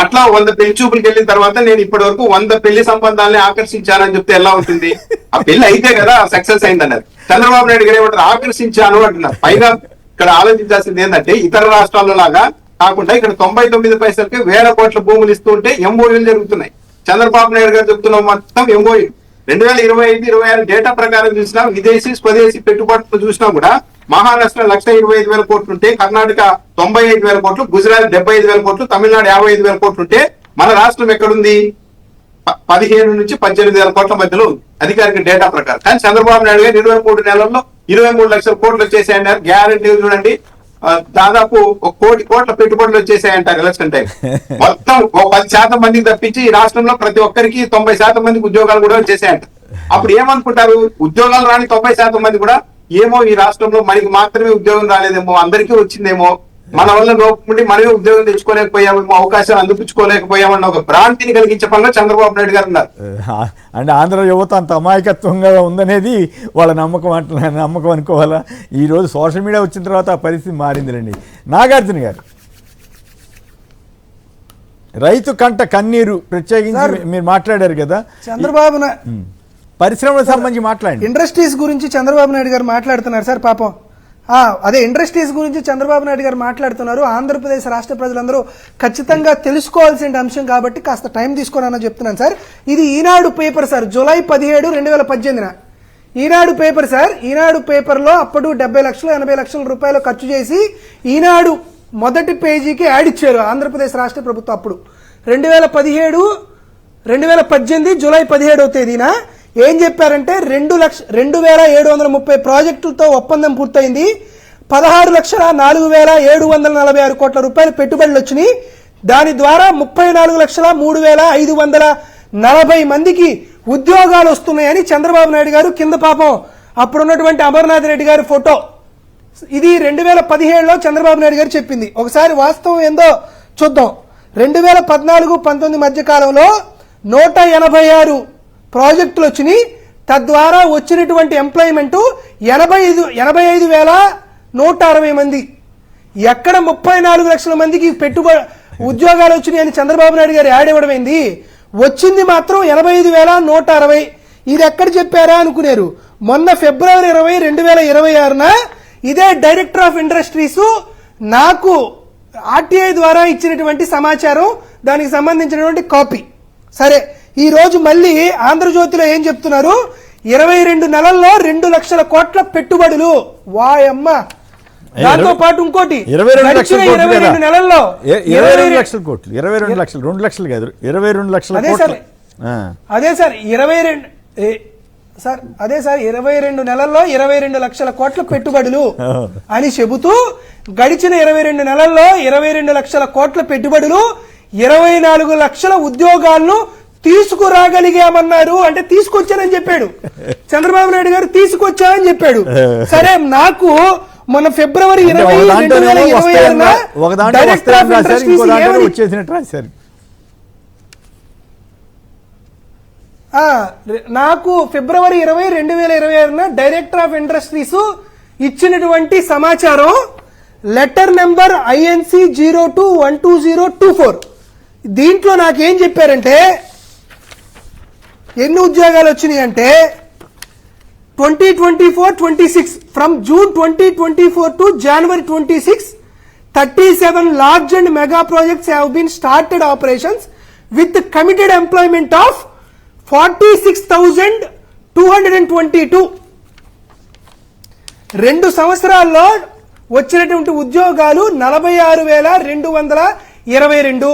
అట్లా 100 పెళ్లి చూపులకు వెళ్ళిన తర్వాత నేను ఇప్పటి వరకు 100 పెళ్లి సంబంధాలని ఆకర్షించానని చెప్తే ఎలా ఉంటుంది? ఆ పెళ్లి అయితే కదా సక్సెస్ అయిందన్నారు. చంద్రబాబు నాయుడు గారు ఏమంటారు? ఆకర్షించాను అంటున్నారు. పైగా ఇక్కడ ఆలోచించాల్సింది ఏంటంటే, ఇతర రాష్ట్రాల్లో లాగా కాకుండా ఇక్కడ 99 పైసలకి 1000 కోట్ల భూములు ఇస్తూ ఉంటే ఎంఓయూలు జరుగుతున్నాయి. చంద్రబాబు నాయుడు గారు చెప్తున్న మొత్తం ఎంఓయూ 2025-26 డేటా ప్రకారం చూసినా, విదేశీ స్వదేశీ పెట్టుబడులు చూసినా కూడా మహారాష్ట్ర 1,25,000 కోట్లు ఉంటే, కర్ణాటక 95,000 కోట్లు, గుజరాత్ 75,000 కోట్లు, తమిళనాడు 55,000 కోట్లు ఉంటే మన రాష్ట్రం ఎక్కడుంది? 15 నుంచి 18,000 కోట్ల మధ్యలో ఉంది అధికారిక డేటా ప్రకారం. కానీ చంద్రబాబు నాయుడు గారు 23 నెలల్లో 23 లక్షల కోట్లు వచ్చేసాయన్నారు. గ్యారంటీ చూడండి, దాదాపు 1 కోటి కోట్ల పెట్టుబడులు వచ్చేసాయంటారు ఎలక్షన్ టైం. మొత్తం 10% మందికి తప్పించి ఈ రాష్ట్రంలో ప్రతి ఒక్కరికి 90% మందికి ఉద్యోగాలు కూడా వచ్చేసాయంట. అప్పుడు ఏమనుకుంటారు? ఉద్యోగాలు రాని 90% మంది కూడా ఏమో ఈ రాష్ట్రంలో మనకి మాత్రమే ఉద్యోగం రాలేదేమో, అందరికీ వచ్చిందేమో, మన వల్ల లోపండి మనమే ఉద్యోగం తెచ్చుకోలేకపోయామేమో, అవకాశాలు అందిపుచ్చుకోలేకపోయామన్న ఒక భ్రాంతిని కలిగించే పనిలో చంద్రబాబు నాయుడు గారు ఉన్నారు. అంటే ఆంధ్ర యువత అంత అమాయకత్వంగా ఉందనేది వాళ్ళ నమ్మకం అనుకోవాలా? ఈరోజు సోషల్ మీడియా వచ్చిన తర్వాత ఆ పరిస్థితి మారిందిలేండి. నాగార్జున గారు, రైతు కంట కన్నీరు ప్రత్యేకించి మీరు మాట్లాడారు కదా, చంద్రబాబు పరిశ్రమలకు సంబంధించి మాట్లాడండి. ఇండస్ట్రీస్ గురించి చంద్రబాబు నాయుడు గారు మాట్లాడుతున్నారు సార్. పాపం అదే ఇండస్ట్రీస్ గురించి చంద్రబాబు నాయుడు గారు మాట్లాడుతున్నారు. ఆంధ్రప్రదేశ్ రాష్ట్ర ప్రజలందరూ ఖచ్చితంగా తెలుసుకోవాల్సిన అంశం కాబట్టి కాస్త టైం తీసుకున్నానని చెప్తున్నాను సార్. ఇది ఈనాడు పేపర్ సార్, జూలై 17, 2018 ఈనాడు పేపర్ సార్. ఈనాడు పేపర్లో అప్పుడు 70 లక్షలు 80 లక్షల రూపాయలు ఖర్చు చేసి ఈనాడు మొదటి పేజీకి యాడ్ ఇచ్చారు ఆంధ్రప్రదేశ్ రాష్ట్ర ప్రభుత్వం. అప్పుడు 2018 జూలై 17వ తేదీన ఏం చెప్పారంటే 2,0730 ప్రాజెక్టులతో ఒప్పందం పూర్తయింది. 16,04,746 కోట్ల రూపాయలు పెట్టుబడులు వచ్చినాయి. దాని ద్వారా 34,03,540 మందికి ఉద్యోగాలు వస్తున్నాయని చంద్రబాబు నాయుడు గారు కింద పాపం అప్పుడున్నటువంటి అమర్నాథ్ రెడ్డి గారి ఫోటో. ఇది 2017లో చంద్రబాబు నాయుడు గారు చెప్పింది. ఒకసారి వాస్తవం ఏందో చూద్దాం. 2014-19 మధ్య కాలంలో 186 ప్రాజెక్టులు వచ్చినాయి. తద్వారా వచ్చినటువంటి ఎంప్లాయ్మెంట్ 85,160 మంది. ఎక్కడ 34 లక్షల మందికి ఉద్యోగాలు వచ్చినాయి అని చంద్రబాబు నాయుడు గారు యాడ్ ఇవ్వడమైంది. వచ్చింది మాత్రం 85,160. ఇది ఎక్కడ చెప్పారా అనుకున్నారు. మొన్న ఫిబ్రవరి 20, 2026న ఇదే డైరెక్టర్ ఆఫ్ ఇండస్ట్రీస్ నాకు ఆర్టీఐ ద్వారా ఇచ్చినటువంటి సమాచారం, దానికి సంబంధించినటువంటి కాపీ. సరే, ఈ రోజు మళ్ళీ ఆంధ్రజ్యోతిలో ఏం చెప్తున్నారు? 22 నెలల్లో 2 లక్షల కోట్ల పెట్టుబడులు. వాయమ్మ. దాంతో పాటు ఇంకోటి 22 నెలల్లో 22 లక్షల కోట్లు, 22 లక్షలు, 2 లక్షలు కాదు, 22 లక్షల కోట్లు. అదే సార్ 22 నెలల్లో 22 లక్షల కోట్ల పెట్టుబడులు అని చెబుతూ, గడిచిన 22 నెలల్లో 22 లక్షల కోట్ల పెట్టుబడులు, 24 లక్షల ఉద్యోగాలను తీసుకురాగలిగామన్నారు. అంటే తీసుకొచ్చానని చెప్పాడు చంద్రబాబు నాయుడు గారు, తీసుకొచ్చానని చెప్పాడు. సరే, నాకు మన ఫిబ్రవరి 20, 2026న డైరెక్టర్ ఆఫ్ ఇండస్ట్రీస్ నాకు ఫిబ్రవరి 20, 2026న డైరెక్టర్ ఆఫ్ ఇండస్ట్రీస్ ఇచ్చినటువంటి సమాచారం లెటర్ నెంబర్ INC 02-12024. దీంట్లో నాకేం చెప్పారంటే, ఎన్ని ఉద్యోగాలు వచ్చినాయి అంటే 2024-26 from June 2024 to January 26, 37 large and mega projects have been started operations with committed employment of 46,200 222. 2 సంవత్సరాల్లో వచ్చినటువంటి ఉద్యోగాలు 46,222.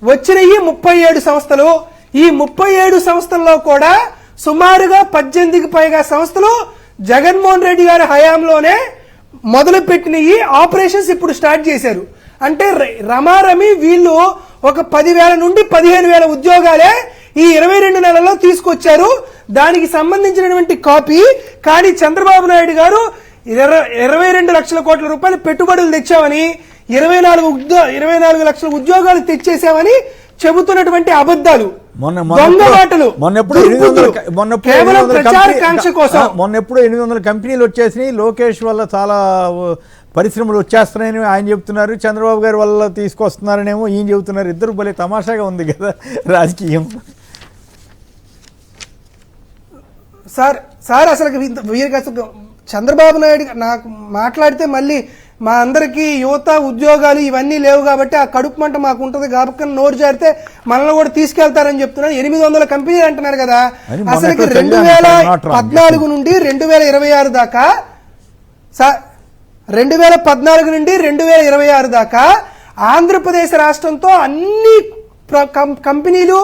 వచ్చినవి 37 సంస్థలు. ఈ 37 సంస్థల్లో కూడా సుమారుగా 18కి పైగా సంస్థలు జగన్మోహన్ రెడ్డి గారి హయాంలోనే మొదలు పెట్టినవి ఆపరేషన్స్ ఇప్పుడు స్టార్ట్ చేశారు. అంటే రమారమి వీళ్ళు ఒక 10,000 నుండి 15,000 ఉద్యోగాలే ఈ 22 నెలల్లో తీసుకొచ్చారు. దానికి సంబంధించినటువంటి కాపీ. కానీ చంద్రబాబు నాయుడు గారు 22 లక్షల కోట్ల రూపాయలు పెట్టుబడులు తెచ్చామని 24 లక్షల ఉద్యోగాలు తెచ్చేసామని చెబుతున్నటువంటి అబద్ధాలు, దొంగ మాటలు, కేవలం ప్రచార కాంక్ష కోసం. మొన్నెప్పుడు 800 కంపెనీలు వచ్చేసినాయి, లోకేష్ వల్ల చాలా పరిశ్రమలు వచ్చేస్తున్నాయని ఆయన చెప్తున్నారు, చంద్రబాబు గారి వల్ల తీసుకొస్తున్నారనేమో ఈయన చెబుతున్నారు. ఇద్దరు భలే తమాషాగా ఉంది కదా రాజకీయం. సార్ అసలు వీరికి అసలు చంద్రబాబు నాయుడు నాకు మాట్లాడితే మళ్ళీ మా అందరికీ యువత ఉద్యోగాలు ఇవన్నీ లేవు కాబట్టి ఆ కడుపు మంట మాకు ఉంటుంది కాబట్టి నోరు జారితే మనల్ని కూడా తీసుకెళ్తారని చెప్తున్నారు. 800 కంపెనీలు అంటున్నారు కదా. అసలు 2014 నుండి 2026 దాకా 2014 నుండి 2026 దాకా ఆంధ్రప్రదేశ్ రాష్ట్రంతో అన్ని కంపెనీలు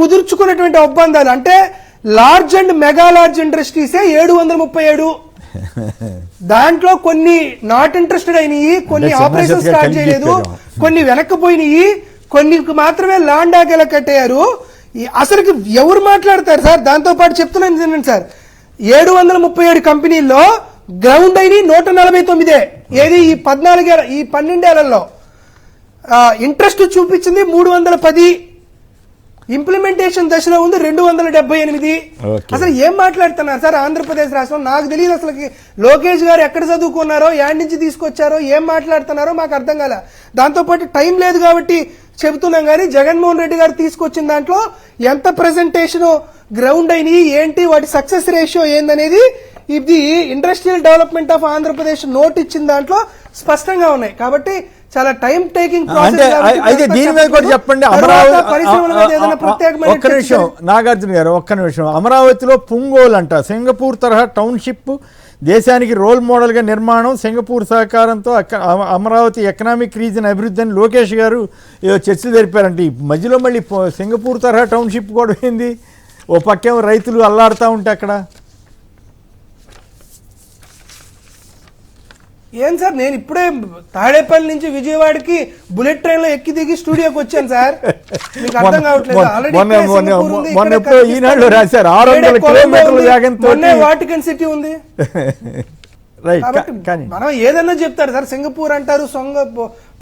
కుదుర్చుకున్నటువంటి ఒప్పందాలు అంటే లార్జ్ అండ్ మెగా లార్జ్ ఇండస్ట్రీసే 737. దాంట్లో కొన్ని నాట్ ఇంట్రెస్టెడ్ అయినాయి, కొన్ని ఆపరేషన్ స్టార్ట్ చేయలేదు, కొన్ని వెనక్కిపోయినాయి, కొన్ని మాత్రమే లాండ్ ఆగేలా కట్టారు. అసలు ఎవరు మాట్లాడతారు సార్? దాంతో పాటు చెప్తున్నాను సార్, 737 కంపెనీల్లో గ్రౌండ్ అయినాయి 149. ఏది ఈ 12 ఏళ్లలో ఇంట్రెస్ట్ చూపించింది 310. ఇంప్లిమెంటేషన్ దశలో ఉంది 278. అసలు ఏం మాట్లాడుతున్నారు సార్ ఆంధ్రప్రదేశ్ రాష్ట్రం? నాకు తెలియదు అసలు లోకేష్ గారు ఎక్కడ చదువుకున్నారో, యాడ్ నుంచి తీసుకొచ్చారో, ఏం మాట్లాడుతున్నారో మాకు అర్థం కాల. దాంతోపాటు టైం లేదు కాబట్టి చెబుతున్నాం కానీ జగన్మోహన్ రెడ్డి గారు తీసుకొచ్చిన దాంట్లో ఎంత ప్రెజెంటేషన్ గ్రౌండ్ అయినాయి ఏంటి, వాటి సక్సెస్ రేషియో ఏందనేది ఇది industrial development of Andhra Pradesh note ఇచ్చిన దాంట్లో స్పష్టంగా ఉన్నాయి. కాబట్టి చాలా టైం టేకింగ్ ప్రాసెస్. అయితే దీని మీద కూడా చెప్పండి. ఒక్క నిమిషం నాగార్జున గారు, ఒక్క నిమిషం. అమరావతిలో పుంగోల్ అంట సింగపూర్ తరహా టౌన్షిప్ దేశానికి రోల్ మోడల్గా నిర్మాణం, సింగపూర్ సహకారంతో అమరావతి ఎకనామిక్ రీజన్ అభివృద్ధి అని లోకేష్ గారు చర్చలు జరిపారంటే ఈ మధ్యలో మళ్ళీ సింగపూర్ తరహా టౌన్షిప్ కూడా ఏంది? ఓ పక్కేమో రైతులు అల్లాడుతూ ఉంటే అక్కడ ఏం సార్, నేను ఇప్పుడే తాడేపల్లి నుంచి విజయవాడకి బుల్లెట్ ట్రైన్ లో ఎక్కి దిగి స్టూడియోకి వచ్చాను సార్. మీకు అర్థం కావట్లేదు. వాటికన్ సిటీ ఉంది. మనం ఏదన్నా చెప్తారు సార్, సింగపూర్ అంటారు,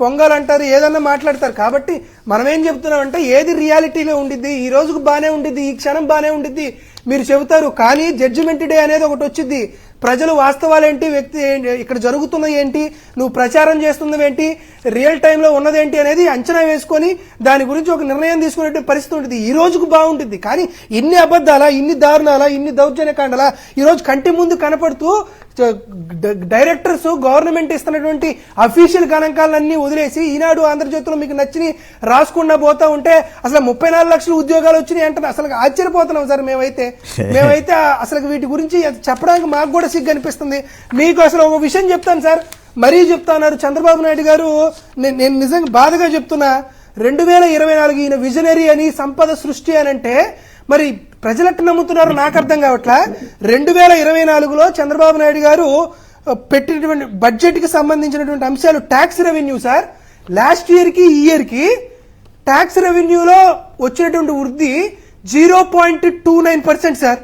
పొంగల్ అంటారు, ఏదన్నా మాట్లాడతారు. కాబట్టి మనం ఏం చెప్తున్నాం అంటే ఏది రియాలిటీలో ఉండిద్ది, ఈ రోజుకు బానే ఉండిద్ది, ఈ క్షణం బానే ఉండిద్ది మీరు చెబుతారు. కానీ జడ్జిమెంట్ డే అనేది ఒకటి వచ్చింది. ప్రజలు వాస్తవాలేంటి, వ్యక్తి ఇక్కడ జరుగుతున్నది ఏంటి, నువ్వు ప్రచారం చేస్తున్నది ఏంటి, రియల్ టైంలో ఉన్నదేంటి అనేది అంచనా వేసుకొని దాని గురించి ఒక నిర్ణయం తీసుకునే పరిస్థితి ఉంటుంది. ఈ రోజుకు బాగుంటుంది. కానీ ఇన్ని అబద్ధాలా, ఇన్ని దారుణాలా, ఇన్ని దౌర్జన్యకాండలా ఈ రోజు కంటి ముందు కనపడుతూ డైరెక్టర్స్ గవర్నమెంట్ ఇస్తున్నటువంటి అఫీషియల్ గణాంకాలన్నీ వదిలేసి ఈనాడు ఆంధ్రజ్యోతిలో మీకు నచ్చి రాసుకుండా పోతా ఉంటే అసలు 34 లక్షల ఉద్యోగాలు వచ్చినాయి అంటే అసలు ఆశ్చర్యపోతున్నాం సార్. మేమైతే అసలు వీటి గురించి చెప్పడానికి మాకు కూడా సిగ్గు అనిపిస్తుంది. మీకు అసలు ఒక విషయం చెప్తాను సార్, మరీ చెప్తున్నారు చంద్రబాబు నాయుడు గారు. నేను నిజంగా బాధగా చెప్తున్నా, 2024 ఈయన విజనరీ అని, సంపద సృష్టి అని అంటే మరి ప్రజలట్టు నమ్ముతున్నారు నాకు అర్థం కావట్లా. 2024లో చంద్రబాబు నాయుడు గారు పెట్టినటువంటి బడ్జెట్ కి సంబంధించినటువంటి అంశాలు tax revenue sir. Last year కి ఈ ఇయర్ కి ట్యాక్స్ రెవెన్యూలో వచ్చినటువంటి వృద్ధి 0.29% sir.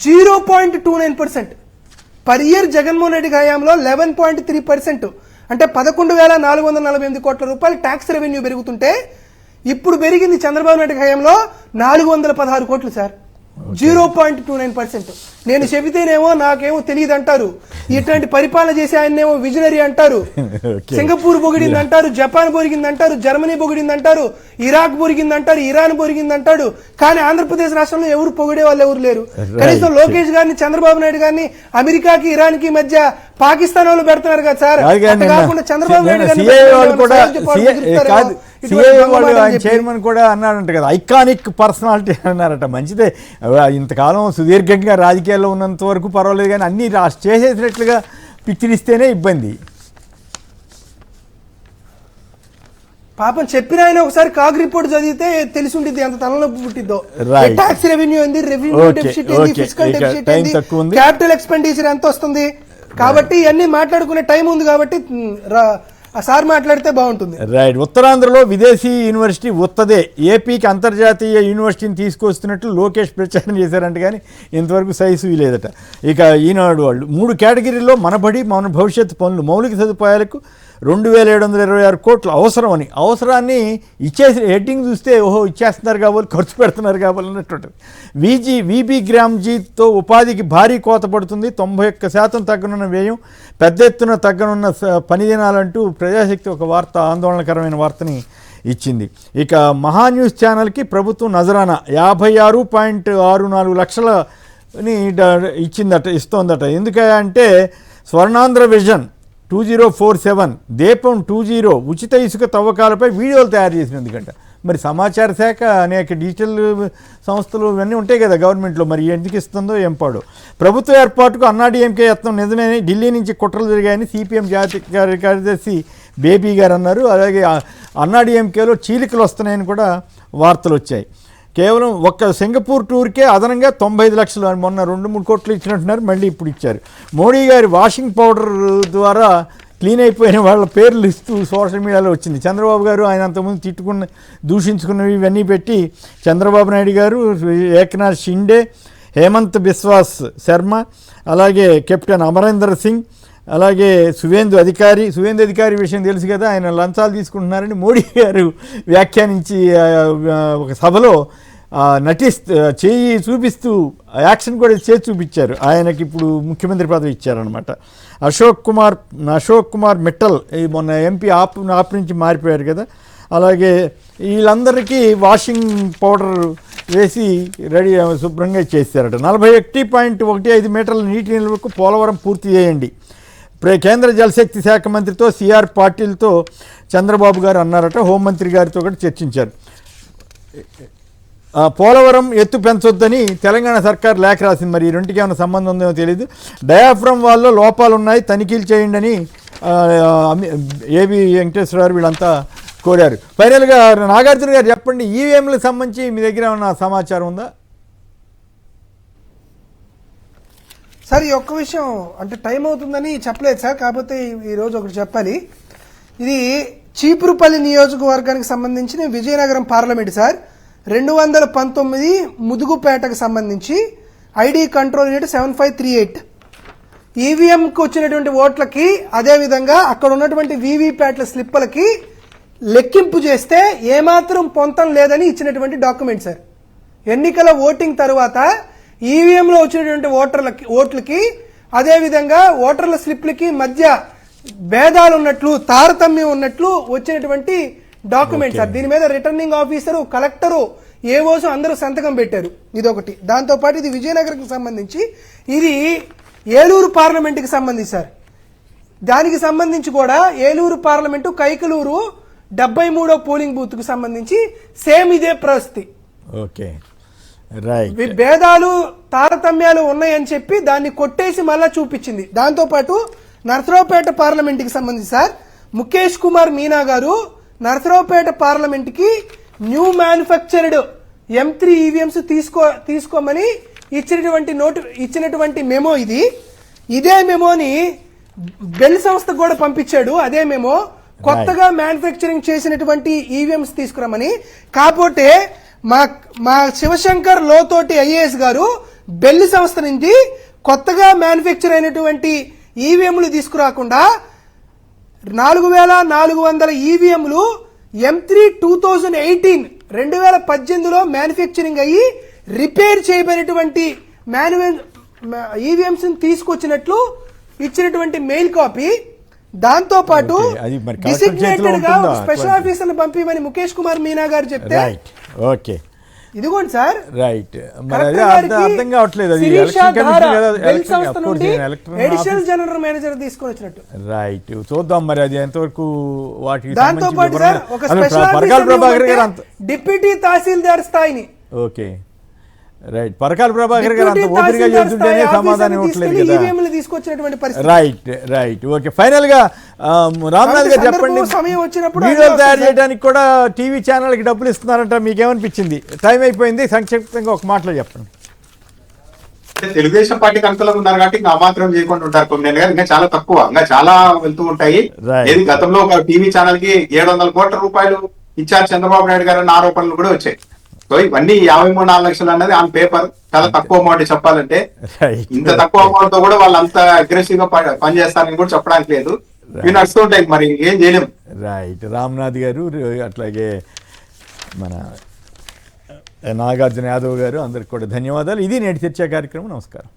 0.29% per year. Jaganmohan Reddy హయాంలో 11.3%, అంటే 11,448 కోట్ల రూపాయలు ట్యాక్స్ రెవెన్యూ పెరుగుతుంటే ఇప్పుడు పెరిగింది చంద్రబాబు నాయుడు హయాంలో 416 కోట్లు సార్. 0.29%. నేను చెబితేనేమో నాకేమో తెలియదు అంటారు, ఇట్లాంటి పరిపాలన చేసే ఆయన్నేమో విజనరీ అంటారు. సింగపూర్ పొగిడింది అంటారు, జపాన్ పొరిగింది అంటారు, జర్మనీ పొగిడింది అంటారు, ఇరాక్ పొరిగింది అంటారు, ఇరాన్ పొరిగింది అంటాడు. కానీ ఆంధ్రప్రదేశ్ రాష్ట్రంలో ఎవరు పొగిడే వాళ్ళు ఎవరు లేరు. కనీసం లోకేష్ గారిని, చంద్రబాబు నాయుడు గారిని అమెరికాకి ఇరాన్ కి మధ్య పాకిస్తాన్ వాళ్ళు పెడుతున్నారు కదా సార్. కాకుండా చంద్రబాబు నాయుడు గారిని సిఐ దొంగ వాళ్ళు మాటలు ఆయన చెప్పి. చైర్మన్ కూడా అన్నారంట కదా, ఐకానిక్ పర్సనాలిటీ అన్నారట. మంచిదే, ఇంతకాలం సుదీర్ఘంగా రాజకీయాల్లో ఉన్నంత వరకు పర్వాలేదు, కానీ అన్నీ చేసేసినట్లుగా పిక్చరిస్తేనే ఇబ్బంది. పాపం చెప్పిన ఆయన ఒకసారి కాగ్ రిపోర్ట్ చదివితే తెలిసి ఉంటుంది ఎంత తలనొప్పి పుట్టిద్దో. Right. ట్యాక్స్ రెవెన్యూ ఏంది, రెవెన్యూ Okay, డెఫిసిట్ ఏంది, okay. ఫిజికల్ ఇక డెఫిసిట్ time ఏంది, తక్కువ ఉంది. క్యాపిటల్ ఎక్స్పెండిచర్ ఎంత వస్తుంది, కాబట్టి ఇవన్నీ మాట్లాడుకునే టైం ఉంది కాబట్టి ఆ సార్ మాట్లాడితే బాగుంటుంది. రైట్. ఉత్తరాంధ్రలో విదేశీ యూనివర్సిటీ ఉత్తదే, ఏపీకి అంతర్జాతీయ యూనివర్సిటీని తీసుకొస్తున్నట్లు లోకేష్ ప్రచారం చేశారంట, కానీ ఇంతవరకు సైసు లేదట. ఇక ఈనాడు వాళ్ళు 3 కేటగిరీల్లో మనబడి మన భవిష్యత్తు పనులు మౌలిక సదుపాయాలకు 2726 కోట్లు అవసరం అని, అవసరాన్ని ఇచ్చేసి హెడ్డింగ్ చూస్తే ఓహో ఇచ్చేస్తున్నారు కాబట్టి ఖర్చు పెడుతున్నారు కాబట్టి అన్నట్టుంటుంది. వీబీ గ్రామ్జీతో ఉపాధికి భారీ కోత పడుతుంది, 91% తగ్గనున్న వ్యయం, పెద్ద ఎత్తున తగ్గనున్న పని దినాలంటూ ప్రజాశక్తి ఒక వార్త, ఆందోళనకరమైన వార్తని ఇచ్చింది. ఇక మహాన్యూస్ ఛానల్కి ప్రభుత్వం నజరానా 56.64 లక్షలని ఇస్తోందట. ఎందుకంటే స్వర్ణాంధ్ర విజన్ 2047, దీపం 20 ఉచిత ఇసుక తవ్వకాలపై వీడియోలు తయారు చేసినందుకంట. మరి సమాచార శాఖ అనేక డిజిటల్ సంస్థలు ఇవన్నీ ఉంటాయి కదా గవర్నమెంట్లో, మరి ఎందుకు ఇస్తుందో ఏం పాడు. ప్రభుత్వ ఏర్పాటుకు అన్నాడీఎంకే యత్నం నిజమే, ఢిల్లీ నుంచి కుట్రలు జరిగాయని సిపిఎం జాతీయ కార్యదర్శి బేబీ గారు అన్నారు. అలాగే అన్నాడీఎంకేలో చీలికలు వస్తున్నాయని కూడా వార్తలు వచ్చాయి. కేవలం ఒక్క సింగపూర్ టూర్కే అదనంగా 95 లక్షలు, మొన్న 2-3 కోట్లు ఇచ్చినట్టున్నారు, మళ్ళీ ఇప్పుడు ఇచ్చారు. మోడీ గారి వాషింగ్ పౌడర్ ద్వారా క్లీన్ అయిపోయిన వాళ్ళ పేర్లు ఇస్తూ సోషల్ మీడియాలో వచ్చింది. చంద్రబాబు గారు ఆయన అంతకుముందు దూషించుకున్నవి ఇవన్నీ పెట్టి చంద్రబాబు నాయుడు గారు, ఏక్నాథ్ షిండే, హేమంత్ బిశ్వాస్ శర్మ, అలాగే కెప్టెన్ అమరేందర్ సింగ్, అలాగే సువేందు అధికారి విషయం తెలుసు కదా, ఆయన లంచాలు తీసుకుంటున్నారని మోడీ గారు వ్యాఖ్యానించి ఒక సభలో చేయి చూపిస్తూ యాక్షన్ కూడా చేసి చూపించారు. ఆయనకి ఇప్పుడు ముఖ్యమంత్రి పదవి ఇచ్చారనమాట. అశోక్ కుమార్ మిట్టల్ మొన్న ఎంపీ ఆప్ నుంచి మారిపోయారు కదా, అలాగే వీళ్ళందరికీ వాషింగ్ పౌడర్ వేసి రెడీ శుభ్రంగా చేశారట. 41.15 మీటర్ల నీటి నిల్వకు పోలవరం పూర్తి చేయండి, కేంద్ర జలశక్తి శాఖ మంత్రితో సిఆర్ పాటిల్తో చంద్రబాబు గారు అన్నారట. హోంమంత్రి గారితో కూడా చర్చించారు. పోలవరం ఎత్తు పెంచొద్దని తెలంగాణ సర్కార్ లేఖ రాసింది. మరి ఈ రెండుకి ఏమైనా సంబంధం ఉందేమో తెలియదు. డయాఫ్రమ్ వాళ్ళలో లోపాలు ఉన్నాయి, తనిఖీలు చేయండి అని ఏబి వెంకటేశ్వరరావు వీళ్ళంతా కోరారు. ఫైనల్గా నాగార్జున గారు చెప్పండి, ఈవీఎంలకు సంబంధించి మీ దగ్గర ఏమన్నా సమాచారం ఉందా? సార్ ఈ ఒక్క విషయం అంటే టైం అవుతుందని చెప్పలేదు సార్, కాకపోతే ఈరోజు ఒకటి చెప్పాలి. ఇది చీపురుపల్లి నియోజకవర్గానికి సంబంధించిన విజయనగరం పార్లమెంట్ సార్. 219 ముదుగుపేటకు సంబంధించి ఐడి కంట్రోల్ యూనిట్ 7538 ఈవీఎంకి వచ్చినటువంటి ఓట్లకి, అదేవిధంగా అక్కడ ఉన్నటువంటి వీవీప్యాట్ల స్లిప్పులకి లెక్కింపు చేస్తే ఏమాత్రం పొంతం లేదని ఇచ్చినటువంటి డాక్యుమెంట్ సార్. ఎన్నికల ఓటింగ్ తర్వాత ఈవీఎంలో వచ్చినటువంటి ఓట్లకి అదేవిధంగా ఓటర్ల స్లిప్లకి మధ్య భేదాలు ఉన్నట్లు, తారతమ్యం ఉన్నట్లు వచ్చినటువంటి డాక్యుమెంట్ సార్. దీని మీద రిటర్నింగ్ ఆఫీసరు, కలెక్టరు, ఏఓసు అందరూ సంతకం పెట్టారు. ఇదొకటి. దాంతోపాటు ఇది విజయనగరంకి సంబంధించి, ఇది ఏలూరు పార్లమెంటుకి సంబంధించి సార్. దానికి సంబంధించి కూడా ఏలూరు పార్లమెంటు కైకలూరు 73వ పోలింగ్ బూత్ కు సంబంధించి సేమ్ ఇదే పరిస్థితి. Okay right. భేదాలు తారతమ్యాలు ఉన్నాయని చెప్పి దాన్ని కొట్టేసి మళ్ళా చూపించింది. దాంతోపాటు నరసరావుపేట పార్లమెంట్కి సంబంధించి సార్ ముఖేష్ కుమార్ మీనా గారు నరసరావుపేట పార్లమెంట్ కి న్యూ మ్యానుఫ్యాక్చర్డ్ M3 ఈవీఎంస్ తీసుకోమని ఇచ్చినటువంటి మెమో ఇది. ఇదే మెమోని బెల్ సంస్థకు కూడా పంపించాడు. అదే మెమో కొత్తగా మ్యానుఫ్యాక్చరింగ్ చేసినటువంటి ఈవీఎంస్ తీసుకురామని. కాకపోతే మా శివశంకర్ లోతోటి ఐఏఎస్ గారు బెల్ సంస్థ నుంచి కొత్తగా మ్యానుఫ్యాక్చర్ అయినటువంటి ఈవీఎంలు తీసుకురాకుండా 4400 ఈవీఎంలు M3 2018 మ్యానుఫ్యాక్చరింగ్ అయ్యి రిపేర్ చేయబడినటువంటి ఈవీఎంస్ తీసుకొచ్చినట్లు ఇచ్చినటువంటి మెయిల్ కాపీ. దాంతో పాటు డిసిగ్నేటెడ్ గా స్పెషల్ ఆఫీసర్ని పంపిమని ముఖేష్ కుమార్ మీనా గారు చెప్తే ఓకే ఇదిగోండి సార్, రైట్. మరి కలెక్టర్ అదే గారికి అర్థం కావట్లేదు. అది శిరీష ఎలక్షన్ ధారా కమిషన్ కదా, వెల్ ఎలక్షన్ సంస్థ of course నుండి నేను electoral additional office. General manager తీసుకొని వచ్చినట్టు. రైట్, చూద్దాం మరి అది ఎంతవరకు వాటికి దాంతో సంబంధించి పాటు సార్ ఒక వివరణ. స్పెషల్ పరకాల ప్రభాకర్ గారు అంత డిప్యూటీ తహసీల్దార్ స్థాయిని ఓకే రైట్, పరకాల ప్రభాకర్ గారు అంత ఓపెన్ గా చెబుతుంటేనే సమాధానం ఇవ్వట్లేదు కదా. ఈవీఎంలు తీసుకొచ్చినటువంటి పరిస్థితి. Right right okay. ఫైనల్ గా రామ్నాథ్ గారు చెప్పండి, సమయం వచ్చినప్పుడు వీడియోలు తయారు చేయడానికి కూడా టీవీ ఛానల్ కి డబ్బులు ఇస్తున్నారంట, మీకేమనిపించింది? టైం అయిపోయింది, సంక్షిప్తంగా ఒక మాటలో చెప్పండి. తెలుగుదేశం పార్టీకి అనుకూలంగా ఉన్నారు కాబట్టి ఇంకా అమాత్రం చేయకుండా ఉంటారు కొమ్మినేని గారు. ఇంకా చాలా తక్కువ, ఇంకా చాలా వెళ్తూ ఉంటాయి. Right. ఏది గతంలో ఒక టీవీ ఛానల్ కి 700 కోట్ల రూపాయలు ఇచ్చారు చంద్రబాబు నాయుడు గారు అన్న ఆరోపణలు కూడా వచ్చాయి. సో ఇవన్నీ 53-4 లక్షలు అన్నది ఆన్ పేపర్, చాలా తక్కువ అమౌంట్ చెప్పాలంటే. Right. ఇంత తక్కువ అమౌంట్ తో కూడా వాళ్ళు అంత అగ్రెసివ్ గా పనిచేస్తారని కూడా చెప్పడానికి లేదు. ఇవి నడుస్తుంటాయి, మరి ఇంకేం చేయలేము. రైట్, రామ్నాథ్ గారు అట్లాగే మన నాగార్జున యాదవ్ గారు అందరికి కూడా ధన్యవాదాలు. ఇది నేటి చర్చా కార్యక్రమం. నమస్కారం.